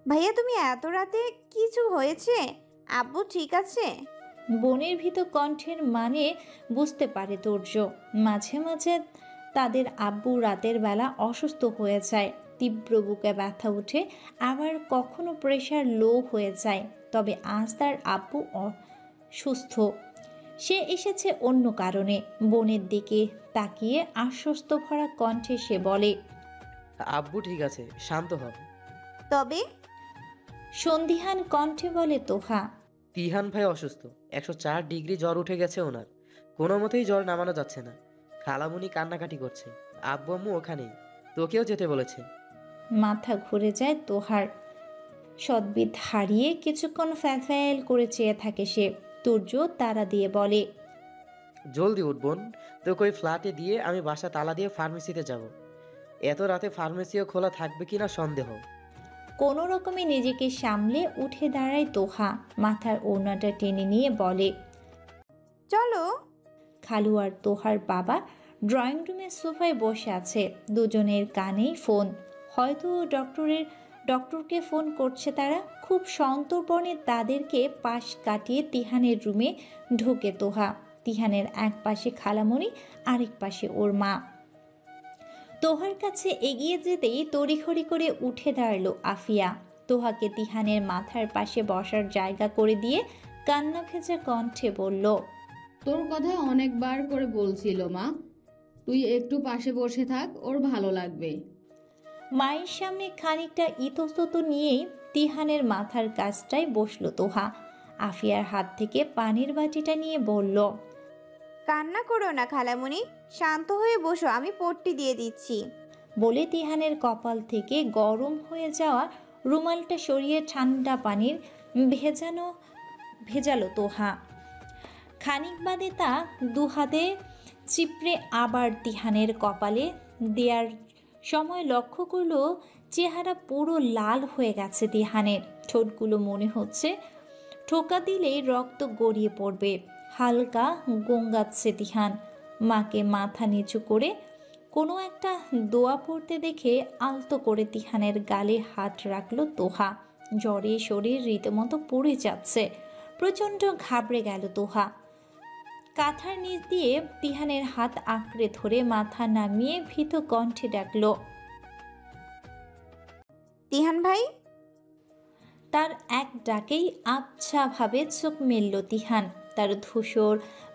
ভাইয়া তুমি এত রাতে কিছু হয়েছে? আব্বু ঠিক আছে? বনের ভীত কণ্ঠের মানে বুঝতে পারে তুর্য। মাঝে মাঝে তাদের আব্বু রাতের বেলা অসুস্থ হয়ে যায়, তীব্র বুকে ব্যথা উঠে, আবার কখনো প্রেশার লো হয়ে যায়। তবে আজ তার আব্বু সুস্থ। সে এসেছে অন্য কারণে। বনের দিকে তাকিয়ে আশ্বস্ত ভরা কণ্ঠে সে বলে, আব্বু ঠিক আছে, শান্ত হ। তবে সন্দিহান কণ্ঠে বলে তোহা। তিহান ভাই অসুস্থ, 104 ডিগ্রি জ্বর উঠে গেছে ওনার। কোনো মতেই জ্বর নামানো যাচ্ছে না। খালামুনি কান্নাকাটি করছে। আব্বু আম্মু ওখানেই, তোকেও যেতে বলেছে। মাথা ঘুরে যায় তোহার। সদ্বিদ হারিয়ে কিছুক্ষণ ফ্যাল করে চেয়ে থাকে সে। তুর্য তারা দিয়ে বলে, জলদি উঠ বোন, তোকে ওই ফ্ল্যাটে দিয়ে আমি বাসা তালা দিয়ে ফার্মেসিতে যাব। এত রাতে ফার্মেসিও খোলা থাকবে কিনা সন্দেহ। কোনো রকমে নিজেকে সামলে উঠে দাঁড়ায় তোহা। মাথার ওড়নাটা টেনে নিয়ে বলে, চলো। খালু আর তোহার বাবা ড্রয়িং রুমের সোফায় বসে আছে। দুজনের কানেই ফোন। হয়তো ডক্টরকে ফোন করছে তারা। খুব সন্তর্পণে তাদেরকে পাশ কাটিয়ে তিহানের রুমে ঢোকে তোহা। তিহানের এক পাশে খালামণি, আরেক পাশে ওর মা। তোহার কাছে এগিয়ে যেতেই তড়িঘড়ি করে উঠে দাঁড়ালো আফিয়া। তোহাকে তিহানের মাথার পাশে বসার জায়গা করে দিয়ে কান্না ভেজা কণ্ঠে বলল, তোর কথা অনেকবার করে বলছিল মা, তুই একটু পাশে বসে থাক, ওর ভালো লাগবে। মায়ের সামনে খানিকটা ইতস্তত নিয়েই তিহানের মাথার কাছটায় বসলো তোহা। আফিয়ার হাত থেকে পানির বাটিটা নিয়ে বলল, কান্না করো না খালামুনি, শান্ত হয়ে বসো, আমি পট্টি দিয়ে দিচ্ছি। বলে তিহানের কপাল থেকে গরম হয়ে যাওয়া রুমালটা সরিয়ে ঠান্ডা পানির ভেজালো তোহা। খানিক বাদে তা দুহাতে চিপড়ে আবার তিহানের কপালে দেয়ার সময় লক্ষ্য করলো চেহারা পুরো লাল হয়ে গেছে তিহানের। ঠোঁটগুলো মনে হচ্ছে ঠোকা দিলেই রক্ত গড়িয়ে পড়বে। হালকা গোঙ্গাচ্ছে তিহান। মাকে মাথা নিচু করে কোনো একটা দোয়া পড়তে দেখে আলতো করে তিহানের গালে হাত রাখলো তোহা। জ্বরে শরীর রীতিমতো পড়ে যাচ্ছে। প্রচণ্ড ঘাবড়ে গেল তোহা। কাঁথার নিচ দিয়ে তিহানের হাত আঁকড়ে ধরে মাথা নামিয়ে ভীত কণ্ঠে ডাকল, তিহান ভাই। তার এক ডাকেই আবছাভাবে চোখ মেলল তিহান। তার ধূসর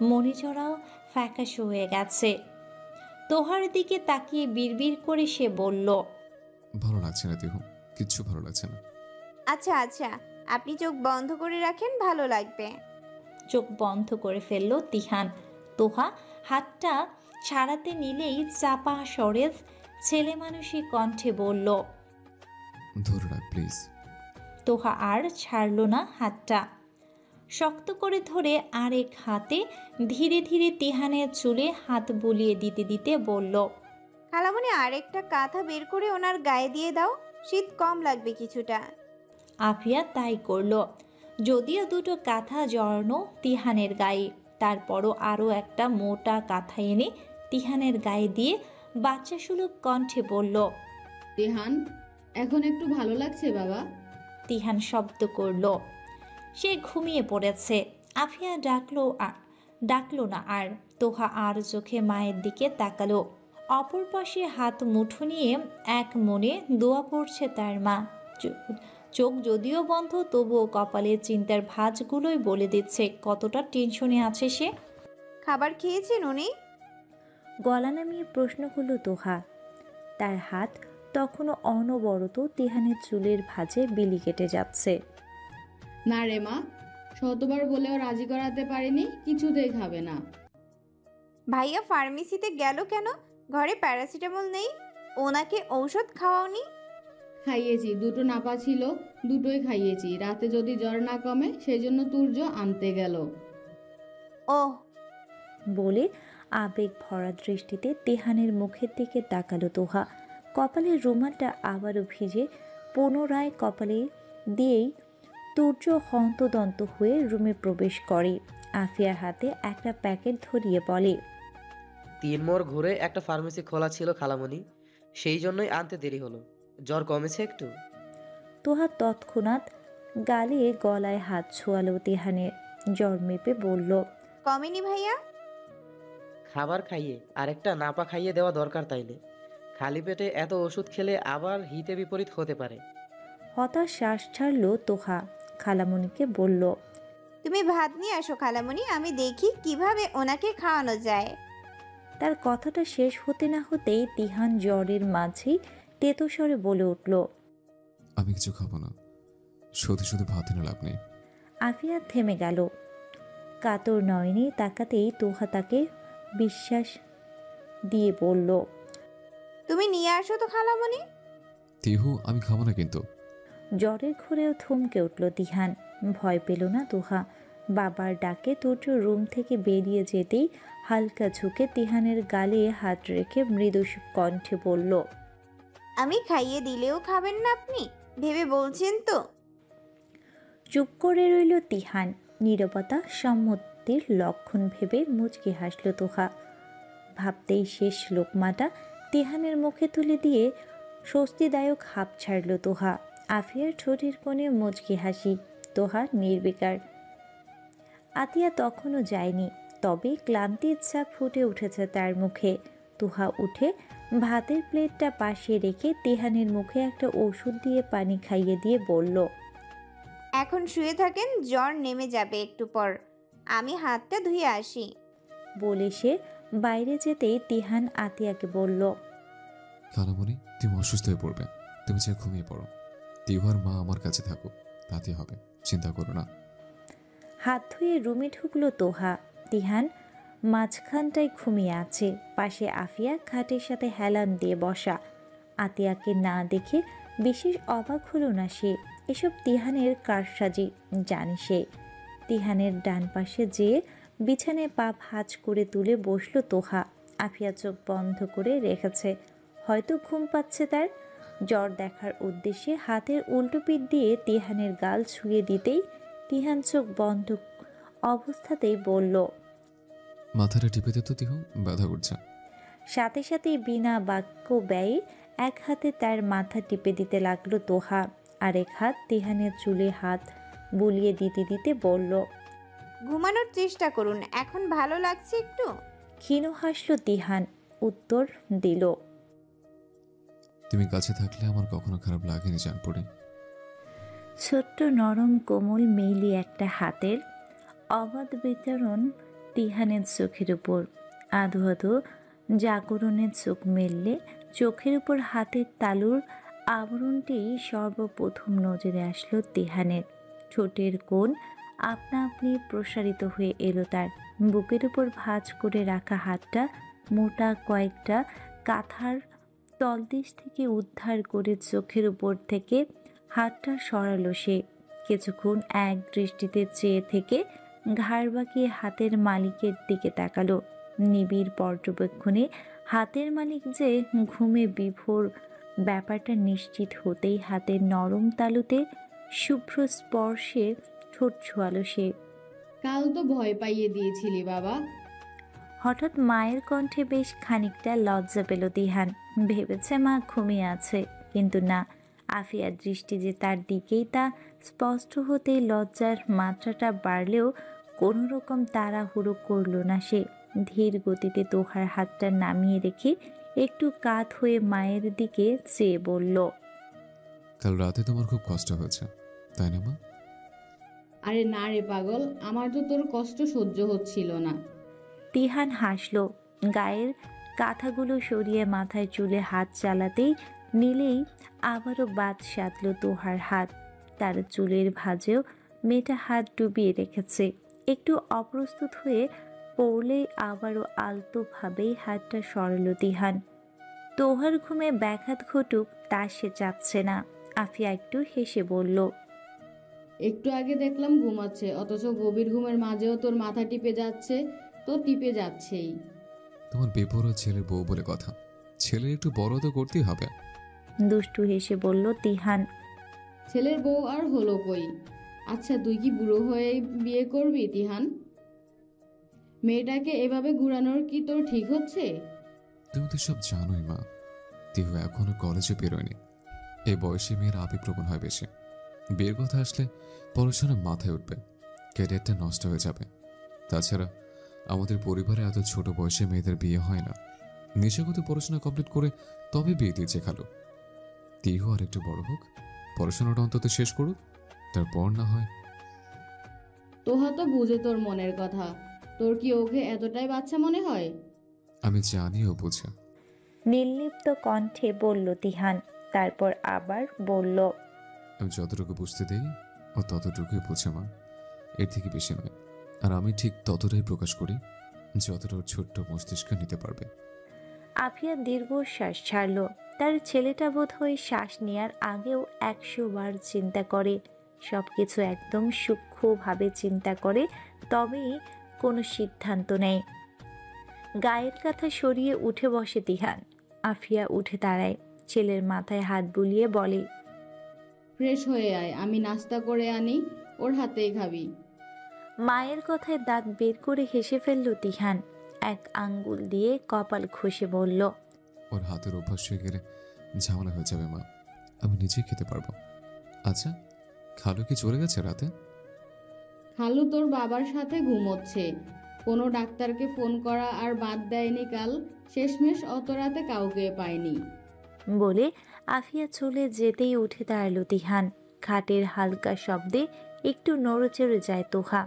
মণিচড়াও ফ্যাকাশে হয়ে গেছে। তোহার দিকে তাকিয়ে বিড়বিড় করে সে বলল, ভালো লাগছে না দেহ, কিচ্ছু ভালো লাগছে না। আচ্ছা আচ্ছা, আপনি চোখ বন্ধ করে রাখেন, ভালো লাগবে। চোখ বন্ধ করে ফেলল তিহান। তোহা হাতটা ছাড়াতে নিলেই চাপা স্বরে ছেলে মানুষই কণ্ঠে বলল, ধরে রাখ প্লিজ। তোহা আর ছাড়ল না হাতটা। শক্ত করে ধরে আরেক হাতে ধীরে ধীরে তিহানের চুলে হাত বুলিয়ে দিতে দিতে বলল, খালামুনি আরেকটা কাঁথা বের করে ওনার গায়ে দিয়ে দাও, শীত কম লাগবে কিছুটা। আফিয়া তাই করল। যদিও দুটো কাঁথা জড়ানো তিহানের গায়ে, তারপরও আরও একটা মোটা কাঁথা এনে তিহানের গায়ে দিয়ে বাচ্চা সুলভ কণ্ঠে বলল, রেহান, এখন একটু ভালো লাগছে বাবা? তিহান শব্দ করল। সে ঘুমিয়ে পড়েছে। আফিয়া ডাকলো না আর। তোহা আর চোখে মায়ের দিকে তাকালো। অপর পাশে হাত মুঠো নিয়ে এক মনে দোয়া পড়ছে তার মা। চোখ যদিও বন্ধ, তবুও কপালের চিন্তার ভাঁজগুলোই বলে দিচ্ছে কতটা টেনশনে আছে সে। খাবার খেয়েছেন উনি? গলা নামিয়ে প্রশ্ন করল তোহা। তার হাত তখনও অনবরত তিহানের চুলের ভাঁজে বিলি কেটে যাচ্ছে। না রে মা, শতবার বলেও রাজি করাতে পারিনি, কিছুতেই খাবে না। ভাইয়া ফার্মেসিতে গেল কেন? ঘরে প্যারাসিটামল নেই? ওনাকে ঔষধ খাওয়াওনি? খাইয়েছি, দুটো নাপা ছিল, দুটোই খাইয়েছি। রাতে যদি জ্বর না কমে সেই জন্য তুর্য আনতে গেল। ওহ, বলে আবেগ ভরা দৃষ্টিতে তিহানের মুখের দিকে তাকালো তোহা। কপালের রুমালটা আবারও ভিজে পুনরায় কপালে দিয়েই তুর্য হন্তদন্ত হয়ে রুমে প্রবেশ করে। আফিয়ার হাতে একটা প্যাকেট ধরিয়ে বলে, 3 মোড় ঘুরে একটা ফার্মেসি খোলা ছিল খালামণি, সেই জন্যই আনতে দেরি হলো। জ্বর কমেছে একটু? তোহা তৎক্ষণাৎ গালে গলায় হাত ছোয়ালো তিহানের। জ্বর মেপে বলল, কমেনি ভাইয়া? খাবার খাইয়ে আরেকটা নাপা খাইয়ে দেওয়া দরকার তাইলে। খালি পেটে এত ওষুধ খেলে আবার হিতে বিপরীত হতে পারে। হতাশ শ্বাস ছাড়ল তোহা। খালামণিকে বলল, তুমি ভাত নিয়ে আসো খালামণি, আমি দেখি কিভাবে ওনাকে খাওয়ানো যায়। তার কথাটা শেষ হতে না হতেই তিহান জ্বরের মাঝেই তেতস্বরে বলে উঠল, আমি কিছু খাবো না, শুধু শুধু ভাত এনে লাভ নেই। আফিয়া থেমে গেল। কাতর নয়নে তাকাতেই তোহা তাকে বিশ্বাস দিয়ে বলল, তুমি নিয়ে আসো তো খালামণি। তিহু, আমি খাবো না কিন্তু। জ্বরের ঘোরেও থমকে উঠল তিহান। ভয় পেল না তোহা। বাবার ডাকে তোর রুম থেকে বেরিয়ে যেতেই হালকা ঝুঁকে তিহানের গালে হাত রেখে মৃদু কণ্ঠে বলল, আমি খাইয়ে দিলেও খাবেন না আপনি? ভেবে বলছেন তো? চুপ করে রইল তিহান। নীরবতা সম্মতির লক্ষণ ভেবে মুচকি হাসল তোহা। ভাবতেই শেষ লোকমাটা তিহানের মুখে তুলে দিয়ে স্বস্তিদায়ক হাঁপ ছাড়ল তোহা। আফিয়ার ঠোঁটের কোণে মুচকি হাসি। তোহা নির্বিকার। আতিয়া তখনও যায়নি, তবে ক্লান্তির ছাপ ফুটে উঠেছে তার মুখে। তোহা উঠে ভাতের প্লেটটা পাশে রেখে তিহানের মুখে একটা ওষুধ দিয়ে পানি খাইয়ে দিয়ে বলল, এখন শুয়ে থাকেন, জ্বর নেমে যাবে একটু পর। আমি হাতটা ধুয়ে আসি। বলে সে বাইরে যেতেই তিহান আতিয়াকে বলল, খালামণি, তুমি অসুস্থ হয়ে পড়বে, তুমি যে ঘুমিয়ে পড়ো। তিহু আর মা আমার কাছে থাকো, তাতে হবে, চিন্তা করো না। হাত ধুয়ে রুমে ঢুকলো তোহা। তিহান মাঝখানটায় ঘুমিয়ে আছে, পাশে আফিয়া খাটের সাথে হেলান দিয়ে বসা। আতিয়াকে না দেখে বিশেষ অবাক হলো না সে। এসব তিহানের কারসাজি জানে সে। তিহানের ডান পাশে যেয়ে বিছানায় পা ভাঁজ করে তুলে বসলো তোহা। আফিয়া চোখ বন্ধ করে রেখেছে, হয়তো ঘুম পাচ্ছে তার। জ্বর দেখার উদ্দেশ্যে হাতের উল্টো পিঠ দিয়ে তিহানের গাল ছুঁয়ে দিতেই তিহান চোখ বন্ধ অবস্থাতেই বলল, মাথাটা টিপে দে তো তিহু, ব্যথা করছে। সাথে সাথেই বিনা বাক্য ব্যয়ে এক হাতে তার মাথা টিপে দিতে লাগলো তোহা। আরেক হাত তিহানের চুলে হাত বুলিয়ে দিতে দিতে বলল, ঘুমানোর চেষ্টা করুন, এখন ভালো লাগছে একটু? ক্ষীণ হাসল তিহান। উত্তর দিল, তুমি কাছে থাকলে আমার কখনো খারাপ লাগেনি জানপড়ি। ছোট্ট নরম কোমল মেইলি একটা হাতের অবাধ বিতরণ তিহানের চোখের উপর। আধো আধো জাগরণের চোখ মেললে চোখের উপর হাতের তালুর আবরণটি সর্বপ্রথম নজরে আসলো তিহানের। ঠোঁটের কোণ আপনা আপনি প্রসারিত হয়ে এলো তার। বুকের উপর ভাঁজ করে রাখা হাতটা মোটা কয়েকটা কাঁথার তলদেশ থেকে উদ্ধার করে চোখের উপর থেকে হাতটা সরালো সে। কিছুক্ষণ এক দৃষ্টিতে চেয়ে থেকে ঘাড় বাঁকিয়ে হাতের মালিকের দিকে তাকালো। নিবিড় পর্যবেক্ষণে হাতের মালিক যে ঘুমে বিভোর ব্যাপারটা নিশ্চিত হতেই হাতের নরম তালুতে শুভ্র স্পর্শে ঠোঁট ছোঁয়ালো সে। কাল তো ভয় পাইয়ে দিয়েছিলি বাবা। হঠাৎ মায়ের কণ্ঠে বেশ খানিকটা লজ্জা পেল তিহান। ভেবেছে মা ঘুমিয়ে আছে, কিন্তু না, আফিয়ার দৃষ্টি যে তার দিকেই তা স্পষ্ট হতেই লজ্জার মাত্রাটা বাড়লেও কোনো রকম তাড়াহুড়ো করল না সে। ধীর গতিতে তোহার হাতটা নামিয়ে রেখে একটু কাত হয়ে মায়ের দিকে চেয়ে বলল, কাল রাতে তোমার খুব কষ্ট হয়েছে, তাই না মা? আরে না রে পাগল, আমার তো তোর কষ্ট সহ্য হচ্ছিল না। তিহান হাসল। গায়ের কাঁথাগুলো সরিয়ে মাথায় চুলে হাত চালাতেই নিলেই আবারও বাদ সাধল তোহার হাত। তার চুলের ভাঁজেও মেয়েটা হাত ডুবিয়ে রেখেছে। একটু অপ্রস্তুত হয়ে পড়লেই আবারও আলতোভাবেই হাতটা সরালো তিহান। তোহার ঘুমে ব্যাঘাত ঘটুক তা সে চাচ্ছে না। আফিয়া একটু হেসে বলল, একটু আগে দেখলাম ঘুমাচ্ছে, অথচ গভীর ঘুমের মাঝেও তোর মাথা টিপে যাচ্ছে, তো টিপে যাচ্ছেই। তোমার বেপরোয়া ছেলের বউ বলে কথা, ছেলের একটু বড় তো করতেই হবে। দুষ্টু হেসে বলল তিহান। ছেলের বউ আর হলো কই? আচ্ছা, তুই কি বুড়ো হয়ে বিয়ে করবি তিহান? মেয়েটাকে এভাবে ঘুরানোর কি তোর ঠিক হচ্ছে? তুমি তো সব জানোই মা, তিহু এখনো কলেজে বেরোয়নি। এই বয়সে মেয়ের আবেগপ্রবণ হয় বেশি। বিয়ের কথা আসলে পড়াশোনা মাথায় উঠবে, ক্যারিয়ারটা নষ্ট হয়ে যাবে। তাছাড়া আমাদের পরিবারে এত ছোট বয়সে মেয়েদের বিয়ে হয় না। নেশাগত পড়াশোনা কমপ্লিট করে তবে বিয়ে দিয়েছে খালু। তিহু আর একটু বড় হোক, পড়াশোনাটা অন্তত শেষ করুক, তারপর না হয়। তোহা তো বুঝে তোর মনের কথা। তোর কি ওকে এতটাই বাচ্চা মনে হয়? আমি জানি ও বুঝে। নির্লিপ্ত কণ্ঠে বলল তিহান, তারপর আবার বলল, আমি যতটুকু বুঝতে দেই ও ততটুকুই বুঝে মা, এর থেকে বেশি নয়। আর আমি ঠিক ততটাই প্রকাশ করি যতটা ওর ছোট্ট মস্তিষ্ক নিতে পারবে। আফিয়া দীর্ঘশ্বাস ছাড়ল। তার ছেলেটা বোধ হয় শ্বাস নেওয়ার আগেও 100 বার চিন্তা করে, সবকিছু একদম সূক্ষ্মভাবে চিন্তা করে, তবেই কোনো সিদ্ধান্ত নেয়। গায়ের কাঁথা সরিয়ে উঠে বসে তিহান। আফিয়া উঠে দাঁড়ায়, ছেলের মাথায় হাত বুলিয়ে বলে, ফ্রেশ হয়ে আয়, আমি নাস্তা করে আনি, ওর হাতেই খাবি। মায়ের কথায় দাঁত বের করে হেসে ফেলল তিহান। এক আঙ্গুল দিয়ে কপাল ঘষে বলল, ওর হাতের অভ্যাস হয়ে গেলে ঝামেলা হয়ে যাবে মা, আমি নিজেই খেতে পারবো। আচ্ছা, খালু কি চলে গেছে রাতে? খালু তোর বাবার সাথে ঘুমোচ্ছে। কোনো ডাক্তারকে ফোন করা আর বাদ দেয়নি কাল। শেষমেশ অত রাতে কাউকে পায়নি। বলে আফিয়া চলে যেতেই উঠে দাঁড়ালো তিহান। খাটের হালকা শব্দে একটু নড়েচড়ে যায় তোহা।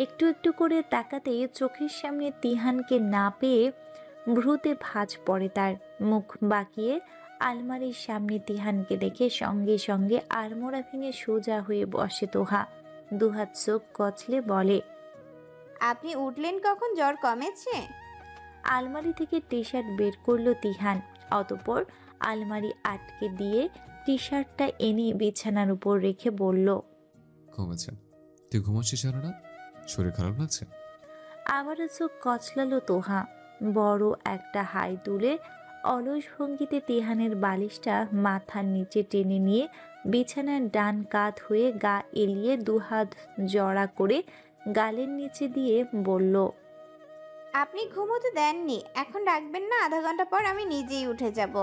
একটু একটু করে তাকাতে চোখের সামনে তিহানকে না পেয়ে ভ্রুতে ভাঁজ পড়ে তার। মুখ বাঁকিয়ে আলমারির সামনে তিহানকে দেখে সঙ্গে সঙ্গে আড়মোড়া ভেঙে সোজা হয়ে বসে তোহা। দুহাত চোখ কচলে বলে, আপনি উঠলেন কখন? জ্বর কমেছে? আলমারি থেকে টি শার্ট বের করলো তিহান। অতঃপর আলমারি আটকে দিয়ে টি শার্টটা এনে বিছানার উপর রেখে বলল, কমেছে। তুই ঘুমাচ্ছিস সারা রাত? শরীর খারাপ লাগছে? আবারও চোখ কচলালো তোহা। বড় একটা হাই তুলে অলস ভঙ্গিতে তিহানের বালিশটা মাথার নিচে টেনে নিয়ে বিছানার ডান কাঁধ হয়ে গা এলিয়ে দুহাত জড়া করে গালের নিচে দিয়ে বলল, আপনি ঘুমোতে দেননি, এখন ডাকবেন না? আধা ঘন্টা পর আমি নিজেই উঠে যাব।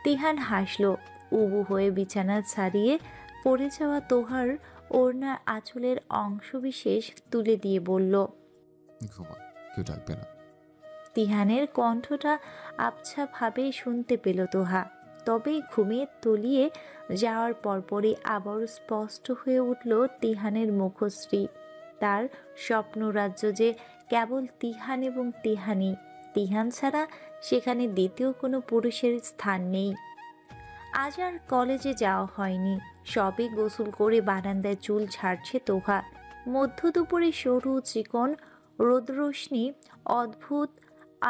তিহান হাসল। উবু হয়ে বিছানা ছাড়িয়ে পড়ে যাওয়া তোহার ওড়নার আঁচলের অংশবিশেষ তুলে দিয়ে বলল, ঘুমা, কেউ ডাকবে না। তিহানের কণ্ঠটা আবছাভাবে শুনতে পেল তোহা। তবে ঘুমিয়ে তলিয়ে যাওয়ার পরপরই আবার স্পষ্ট হয়ে উঠল তিহানের মুখশ্রী। তার স্বপ্নরাজ্য যে কেবল তিহান এবং তিহানি। তিহান ছাড়া সেখানে দ্বিতীয় কোনো পুরুষের স্থান নেই। আজ আর কলেজে যাওয়া হয়নি। সবে গোসল করে বারান্দায় চুল ছাড়ছে তোহা। মধ্য দুপুরে সরু চিকন রোদরোশনি অদ্ভুত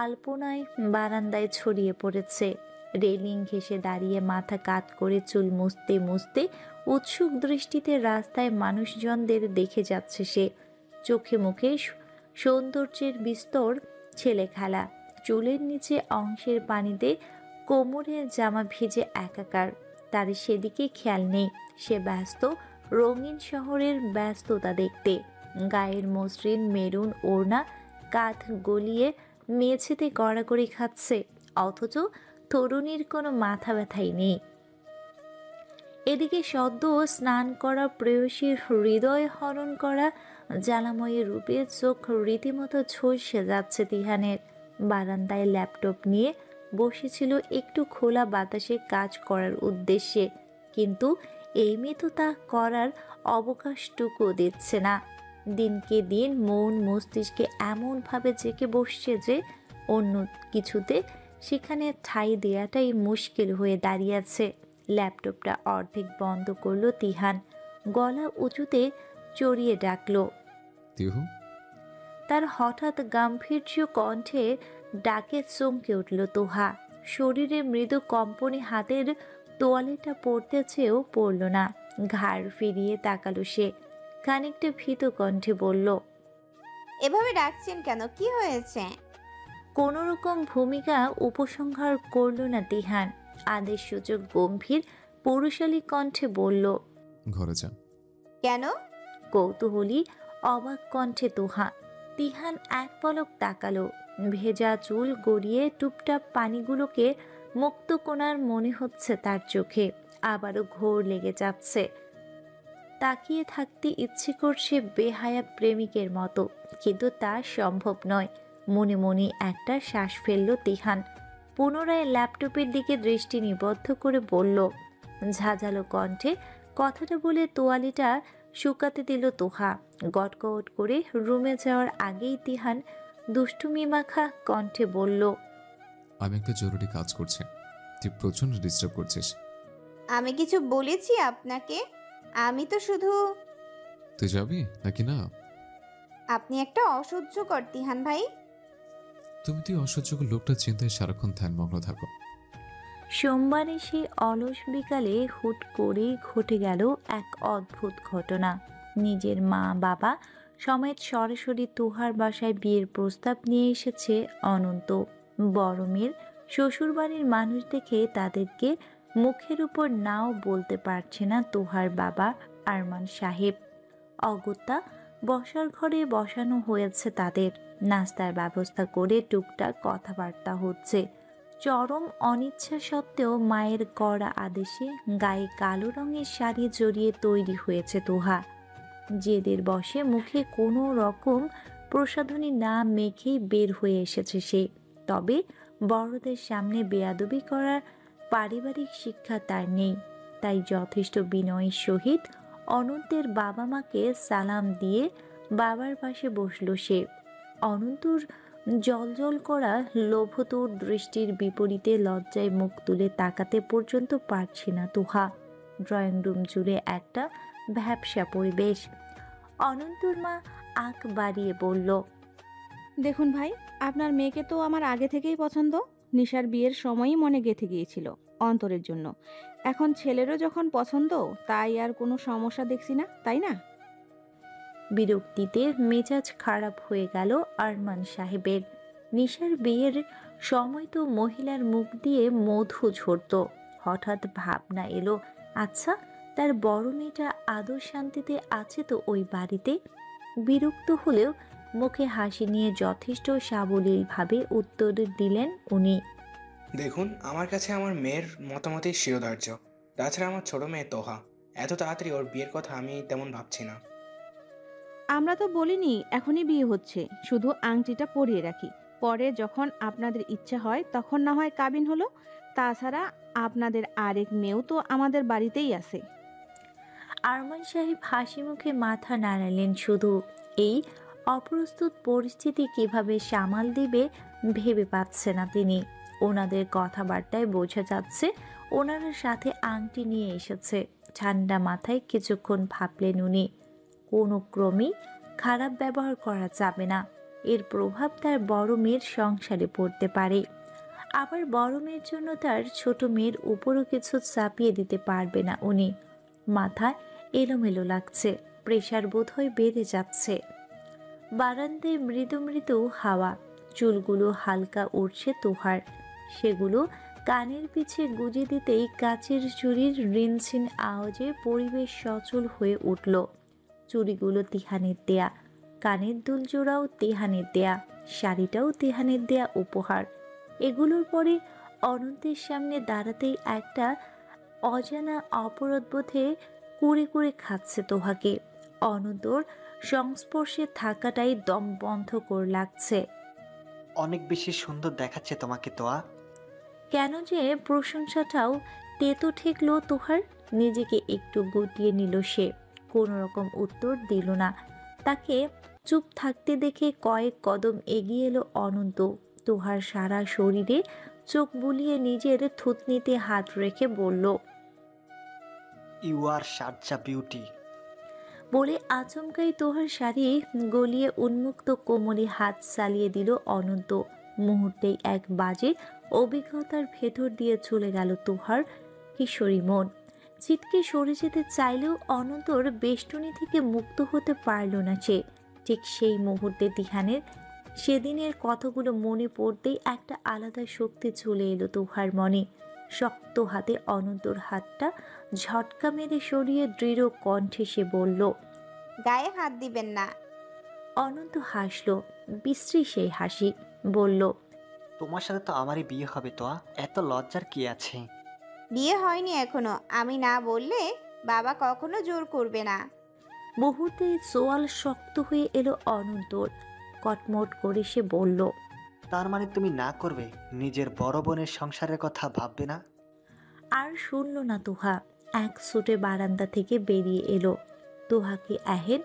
আলপনায় বারান্দায় ছড়িয়ে পড়েছে। রেলিং ঘেঁষে দাঁড়িয়ে মাথা কাত করে চুল মুছতে মুছতে উৎসুক দৃষ্টিতে রাস্তায় মানুষজনদের দেখে যাচ্ছে সে। চোখে মুখে সৌন্দর্যের বিস্তর ছেলে খেলা। চুলের নিচে অংশের পানিতে কোমরের জামা ভিজে একাকার। তার সেদিকে খেয়াল নেই। সে ব্যস্ত রঙিন শহরের ব্যস্ততা দেখতে। গায়ের মসৃণ মেরুন ওড়না কাঁধ গলিয়ে মেঝেতে গড়াগড়ি খাচ্ছে, অথচ তরুণীর কোনো মাথা ব্যথাই নেই। এদিকে সদ্য স্নান করা প্রেয়সীর হৃদয় হরণ করা জ্বালাময়ী রূপে চোখ রীতিমতো ঝলসে যাচ্ছে তিহানের। বারান্দায় ল্যাপটপ নিয়ে বসেছিল একটু খোলা বাতাসে কাজ করার উদ্দেশ্যে, কিন্তু এই মেয়ে তো তা করার অবকাশটুকু দিচ্ছে না। দিনকে দিন মন মস্তিষ্কে এমনভাবে জেঁকে বসছে যে অন্য কিছুতে সেখানে ঠাঁই দেওয়াটাই মুশকিল হয়ে দাঁড়িয়েছে। ল্যাপটপটা অর্ধেক বন্ধ করলো তিহান। গলা উঁচুতে চড়িয়ে ডাকলো, তিহু। তার হঠাৎ গাম্ভীর্য কণ্ঠে ডাকে চমকে উঠল তোহা। শরীরে মৃদু কম্পনে হাতের তোয়ালেটা পড়তে চেয়েও পড়ল না। ঘাড় ফিরিয়ে তাকালো সে। খানিকটা ভীত কণ্ঠে বলল, এভাবে ডাকছেন কেন? কি হয়েছে? কোনো রকম ভূমিকা উপসংহার করল না তিহান। আদেশসূচক গম্ভীর পৌরুষালী কণ্ঠে বলল, ঘরে যা। কেন? কৌতূহলী অবাক কণ্ঠে তোহা। তিহান এক পলক তাকালো। ভেজা চুল গড়িয়ে টুপটাপ পানিগুলোকে মুক্তকোণার মনে হচ্ছে তার চোখে, আবারও ঘোর লেগে যাচ্ছে। তাকিয়ে থাকতে ইচ্ছে করছে বেহায়া প্রেমিকের মতো, কিন্তু তা সম্ভব নয়। মনে মনে একটা শ্বাস ফেলল তিহান। পুনরায় ল্যাপটপের দিকে দৃষ্টি নিবদ্ধ করে বলল, ঝাঁঝালো কণ্ঠে কথাটা বলে তোয়ালিটা শুকাতে দিল তোহা। গটগট করে রুমে যাওয়ার আগেই তিহান দুষ্টুমি মাখা কণ্ঠে বলল, আমি একটা জরুরি কাজ করছি, তুই প্রচণ্ড ডিস্টার্ব করছিস। আমি কিছু বলেছি আপনাকে? আমি তো শুধু... তুই যাবি নাকি না? আপনি একটা অসহ্যকর তিহান ভাই। তুই অসহ্যকর লোকটা চিন্তায় সারাক্ষণ ধ্যানমগ্ন থাকো। সোমবারে সেই অলস বিকালে হুট করেই ঘটে গেল এক অদ্ভুত ঘটনা। নিজের মা বাবা সমেত সরাসরি তুহার বাসায় বিয়ের প্রস্তাব নিয়ে এসেছে অনন্ত। বড় মেয়ের শ্বশুরবাড়ির মানুষ দেখে তাদেরকে মুখের উপর নাও বলতে পারছে না তুহার বাবা আরমান সাহেব। অগত্যা বসার ঘরে বসানো হয়েছে তাদের। নাস্তার ব্যবস্থা করে টুকটাক কথাবার্তা হচ্ছে। চরম অনিচ্ছা সত্ত্বেও মায়ের কড়া আদেশে গায়ে কালো রঙের শাড়ি জড়িয়ে তৈরি হয়েছে তোহা। জেদের বসে মুখে কোনো রকম প্রসাধনী না মেখেই বের হয়ে এসেছে সে। তবে বড়দের সামনে বেয়াদবি করার পারিবারিক শিক্ষা তার নেই, তাই যথেষ্ট বিনয়ের সহিত অনন্তের বাবা মাকে সালাম দিয়ে বাবার পাশে বসল সে। অনন্তর জলজল করা লোভতুর দৃষ্টির বিপরীতে লজ্জায় মুখ তুলে তাকাতে পর্যন্ত পারছে না তুহা। ড্রয়িং রুম জুড়ে একটা ভ্যাপসা পরিবেশ। অনন্তর মা আঁক বাড়িয়ে বলল, দেখুন ভাই, আপনার মেয়েকে তো আমার আগে থেকেই পছন্দ। নিশার বিয়ের সময়ই মনে গেঁথে গিয়েছিল অন্তরের জন্য। এখন ছেলেরও যখন পছন্দ, তাই আর কোনো সমস্যা দেখছি না, তাই না? বিরক্তিতে মেজাজ খারাপ হয়ে গেল আরমান সাহেবের। নিশার বিয়ের সময় তো মহিলার মুখ দিয়ে মধু ঝরত। হঠাৎ ভাবনা এলো, আচ্ছা তার বড় মেয়েটা আদৌ শান্তিতে আছে তো ওই বাড়িতে? বিরক্ত হলেও মুখে হাসি নিয়ে যথেষ্ট সাবলীলভাবে উত্তর দিলেন উনি, দেখুন, আমার কাছে আমার মেয়ের মতামতই শিরোধার্য। তাছাড়া আমার ছোট মেয়ে তোহা, এত তাড়াতাড়ি ওর বিয়ের কথা আমি তেমন ভাবছি না। আমরা তো বলিনি এখনই বিয়ে হচ্ছে, শুধু আংটিটা পরিয়ে রাখি। পরে যখন আপনাদের ইচ্ছা হয় তখন না হয় কাবিন হলো। তাছাড়া আপনাদের আরেক মেয়েও তো আমাদের বাড়িতেই আছে। আরমান সাহেব হাসি মুখে মাথা নাড়ালেন। শুধু এই অপ্রস্তুত পরিস্থিতি কিভাবে সামাল দিবে ভেবে পাচ্ছে না তিনি। ওনাদের কথাবার্তায় বোঝা যাচ্ছে ওনার সাথে আংটি নিয়ে এসেছে। ঠান্ডা মাথায় কিছুক্ষণ ভাবলেন উনি, কোনো ক্রমেই খারাপ ব্যবহার করা যাবে না। এর প্রভাব তার বড় মেয়ের সংসারে পড়তে পারে। আবার বড় মেয়ের জন্য তার ছোট মেয়ের উপরও কিছু চাপিয়ে দিতে পারবে না উনি। মাথায় এলোমেলো লাগছে, প্রেশার বোধহয় বেড়ে যাচ্ছে। বারান্দায় মৃদু মৃদু হাওয়া, চুলগুলো হালকা উঠছে তোহার। সেগুলো কানের পিছে গুজে দিতেই কাচের চুড়ির রিনঝিন আওয়াজে পরিবেশ সচল হয়ে উঠল। চুড়িগুলো তিহানের দেয়া, কানের দুল জোড়াও তিহানের দেয়া, শাড়িটাও তিহানের দেয়া উপহার। এগুলোর পরে অনন্তের সামনে দাঁড়াতেই একটা অজানা অপরাধবোধে কুড়ে কুড়ে খাচ্ছে তোহাকে। অনন্তর সংস্পর্শে থাকাটাই দম বন্ধ করে লাগছে। অনেক বেশি সুন্দর দেখাচ্ছে তোমাকে তোয়া। কেন যে প্রশংসাটাও তেতো ঠেকলো তোহার। নিজেকে একটু গুটিয়ে নিল সে, কোনো রকম উত্তর দিল না। তাকে চুপ থাকতে দেখে কয়েক কদম এগিয়ে এলো অনন্ত। তোহার সারা শরীরে চোখ বুলিয়ে নিজের থুতনিতে হাত রেখে বলল, ইউ আর শারজা বিউটি। বলে আচমকাই তোহার শাড়ি গলিয়ে উন্মুক্ত কোমরে হাত চালিয়ে দিল অনন্ত। মুহূর্তেই এক বাজে অভিজ্ঞতার ভেতর দিয়ে চলে গেল তোহার কিশোরী মন। ছিটকে সরে যেতে চাইলেও অনন্তর বেষ্টনী থেকে মুক্ত হতে পারল না সে। ঠিক সেই মুহূর্তে তিহানের সেদিনের কথাগুলো মনে পড়তেই একটা আলাদা শক্তি চলে এলো তোহার মনে। শক্ত হাতে অনন্তর হাতটা ঝটকা মেরে সরিয়ে দৃঢ় কণ্ঠে সে বলল, গায়ে হাত দিবেন না। অনন্ত হাসল, বিশ্রী সেই হাসি। বলল, তোমার সাথে তো আমারই বিয়ে হবে তোয়া, এত লজ্জার কি আছে? বিয়ে হয়নি এখনো, আমি না বললে বাবা কখনো জোর করবে না। মুহূর্তে চোয়াল শক্ত হয়ে এলো অনন্তর। কটমট করে সে বলল, তার মানে তুমি না করবে? নিজের বড় বোনের সংসারের কথা ভাববে না? আর শুনল না তোহা। এক ছুটে বারান্দা থেকে বেরিয়ে এলো। তোহাকে আহেন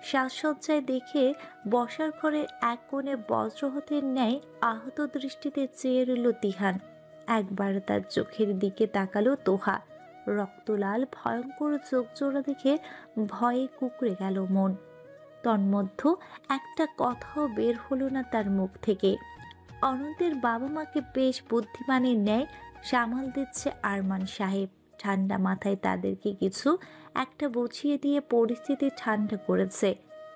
সাজসজ্জায় দেখে বসার ঘরের এক কোণে বজ্রহতের ন্যায় আহত দৃষ্টিতে চেয়ে রইল তিহান। একবার তার চোখের দিকে তাকালো তোহা। রক্তলাল ভয়ঙ্কর চোখ জোড়া দেখে ভয়ে কুঁকড়ে গেল মন। তন্মধ্য একটা কথাও বের হলো না তার মুখ থেকে। অনন্তের বাবা মাকে বেশ বুদ্ধিমানের ন্যায় সামাল দিচ্ছে আরমান সাহেব। ঠান্ডা মাথায় তাদেরকে কিছু একটা বুঝিয়ে দিয়ে পরিস্থিতি ঠান্ডা করেছে।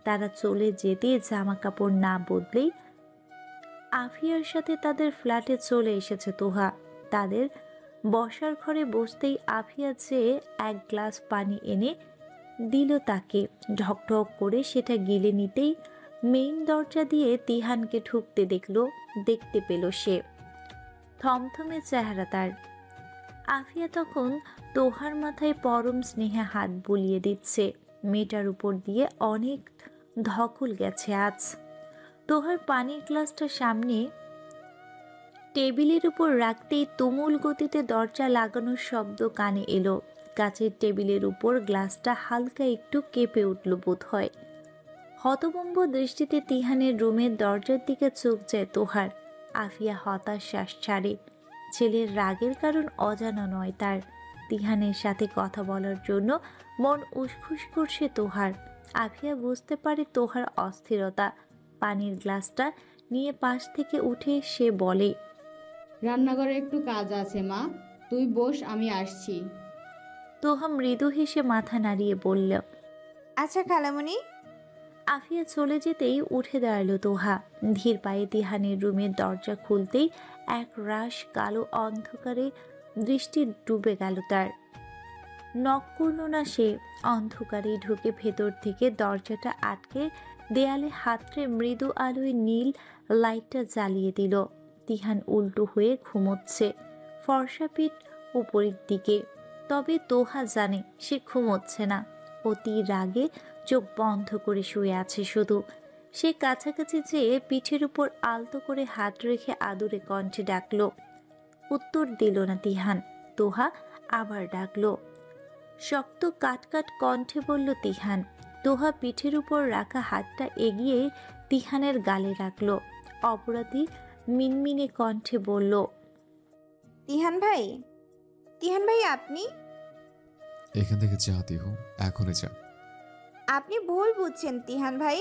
তারা চলে যেতে জামা কাপড় না বদলেই আফিয়ার সাথে তাদের ফ্ল্যাটে চলে এসেছে তোহা। তাদের বসার ঘরে বসতেই আফিয়া চেয়ে এক গ্লাস পানি এনে দিল তাকে। ঢকঢক করে সেটা গিলে নিতেই মেইন দরজা দিয়ে তিহানকে ঢুকতে দেখতে পেল সে। থমথমে চেহারা তার। আফিয়া তখন তোহার মাথায় পরম স্নেহে হাত বুলিয়ে দিচ্ছে। মেয়েটার উপর দিয়ে অনেক ধকল গেছে আজ। তোহার পানির গ্লাসটা সামনে টেবিলের উপর রাখতেই তুমুল গতিতে দরজা লাগানোর শব্দ কানে এলো। কাচের টেবিলের উপর গ্লাসটা হালকা একটু কেঁপে উঠল বোধ হয়। হতভম্ব দৃষ্টিতে তিহানের রুমের দরজার দিকে চোখ যায় তোহার। আফিয়া হতাশ শ্বাস ছাড়ে। ছেলের রাগের কারণ অজানা নয় তার। তিহানের সাথে কথা বলার জন্য মন উসখুস করছে তোহার। আফিয়া বুঝতে পারে তোহার অস্থিরতা। পানির গ্লাসটা নিয়ে পাশ থেকে উঠে সে বলে, রান্নাঘরে একটু কাজ আছে মা, তুই বস, আমি আসছি। তোহা মৃদু হেসে মাথা নাড়িয়ে বলল, আচ্ছা খালামণি। আফিয়া চলে যেতেই উঠে দাঁড়ালো তোহা। ধীর পায়ে তিহানের রুমের দরজা খুলতেই এক রাশ কালো অন্ধকারে দৃষ্টি ডুবে গেল তার। নক করল না সে। অন্ধকারে ঢুকে ভেতর থেকে দরজাটা আটকে দেয়ালে হাতড়ে মৃদু আলোয় নীল লাইটটা জ্বালিয়ে দিল। তিহান উল্টো হয়ে ঘুমোচ্ছে, ফর্সা পিঠ উপরের দিকে। তবে তোহা জানে সে ঘুমোচ্ছে না। অতি রাগে চোখ বন্ধ করে শুয়ে আছে শুধু। সে কাছাকাছি যেয়ে পিঠের উপর আলতো করে হাত রেখে আদুরে কণ্ঠে ডাকলো। উত্তর দিল না তিহান। তোহা আবার ডাকলো। শক্ত কাটকাট কণ্ঠে বলল তিহান। তোহা পিঠের উপর রাখা হাতটা এগিয়ে তিহানের গালে রাখলো। অপরাধী মিনমিনে কণ্ঠে বলল, তিহান ভাই, তিহান ভাই আপনি? এখান থেকে যা দিহ, এখনই যা। আপনি ভুল বুঝছেন তিহান ভাই।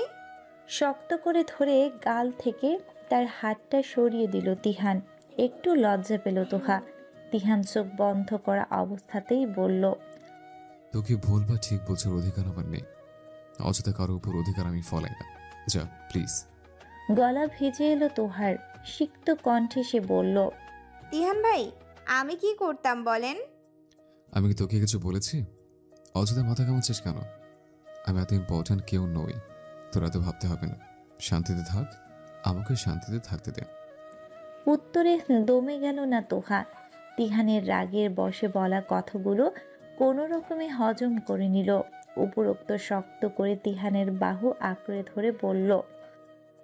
শক্ত করে ধরে গাল থেকে তার হাতটা সরিয়ে দিল তিহান। একটু লজ্জা পেল তোহা। তিহান চোখ বন্ধ করা অবস্থাতেই বলল, তোকে ভুল বা ঠিক বোঝার অধিকার আমার নেই। অযথা কারো উপর অধিকার আমি ফলাই না। যা প্লিজ। গলা ভিজে এলো তোহার। সিক্ত কণ্ঠে সে বলল, তিহান ভাই আমি কি করতাম বলেন? আমি কি তোকে কিছু বলেছি? অযথা মাথা কামাচ্ছিস কেন? আমি এত ইম্পর্ট্যান্ট কেউ নই, তোর এত ভাবতে হবে না। শান্তিতে থাক, আমাকে শান্তিতে থাকতে দে। উত্তরে দমে গেল না তোহা। তিহানের রাগের বশে বলা কথাগুলো কোনো রকমে হজম করে নিল। উপরোক্ত শক্ত করে তিহানের বাহু আঁকড়ে ধরে বলল,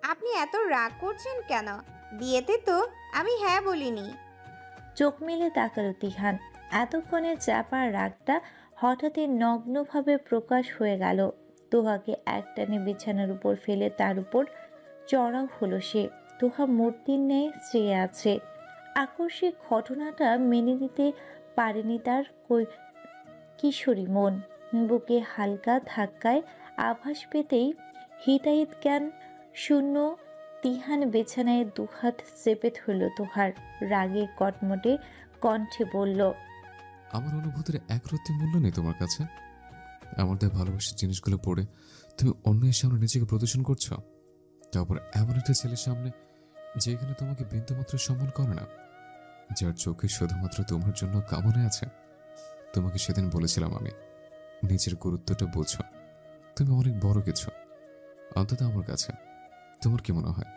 আপনি এত রাগ করছেন কেন? বিয়েতে তো আমি হ্যাঁ বলিনি। চোখ মেলে তাকালো তিহান। এতক্ষণে চাপার রাগটা হঠাৎই নগ্নভাবে প্রকাশ হয়ে গেল। তোহাকে একটানে বিছানার উপর ফেলে তার উপর চড়াও হলো সে। তোহা মূর্তির ন্যায় চেয়ে আছে। আকস্মিক ঘটনাটা মেনে নিতে পারেনি তার কিশোরী মন। বুকে হালকা ধাক্কায় আভাস পেতেই হিতাহিত জ্ঞান শূন্য তিহান বিছানায় দুহাত চেপে ধরল তোহার। রাগে কটমটে কণ্ঠে বলল, আমার অনুভূতির একরত্তি মূল্য নেই তোমার কাছে? আমার দেয় ভালোবাসার জিনিসগুলো পড়ে তুমি অন্যের সামনে নিজেকে প্রদর্শন করছো, তারপর এমন একটা ছেলের সামনে যেখানে তোমাকে বিন্দুমাত্র সম্মান করে না, যার চোখে শুধুমাত্র তোমার জন্য কামনা আছে। তোমাকে সেদিন বলেছিলাম আমি, নিজের গুরুত্বটা বোঝো। তুমি অনেক বড় কিছু, অন্তত আমার কাছে। তোমার কি মনে হয়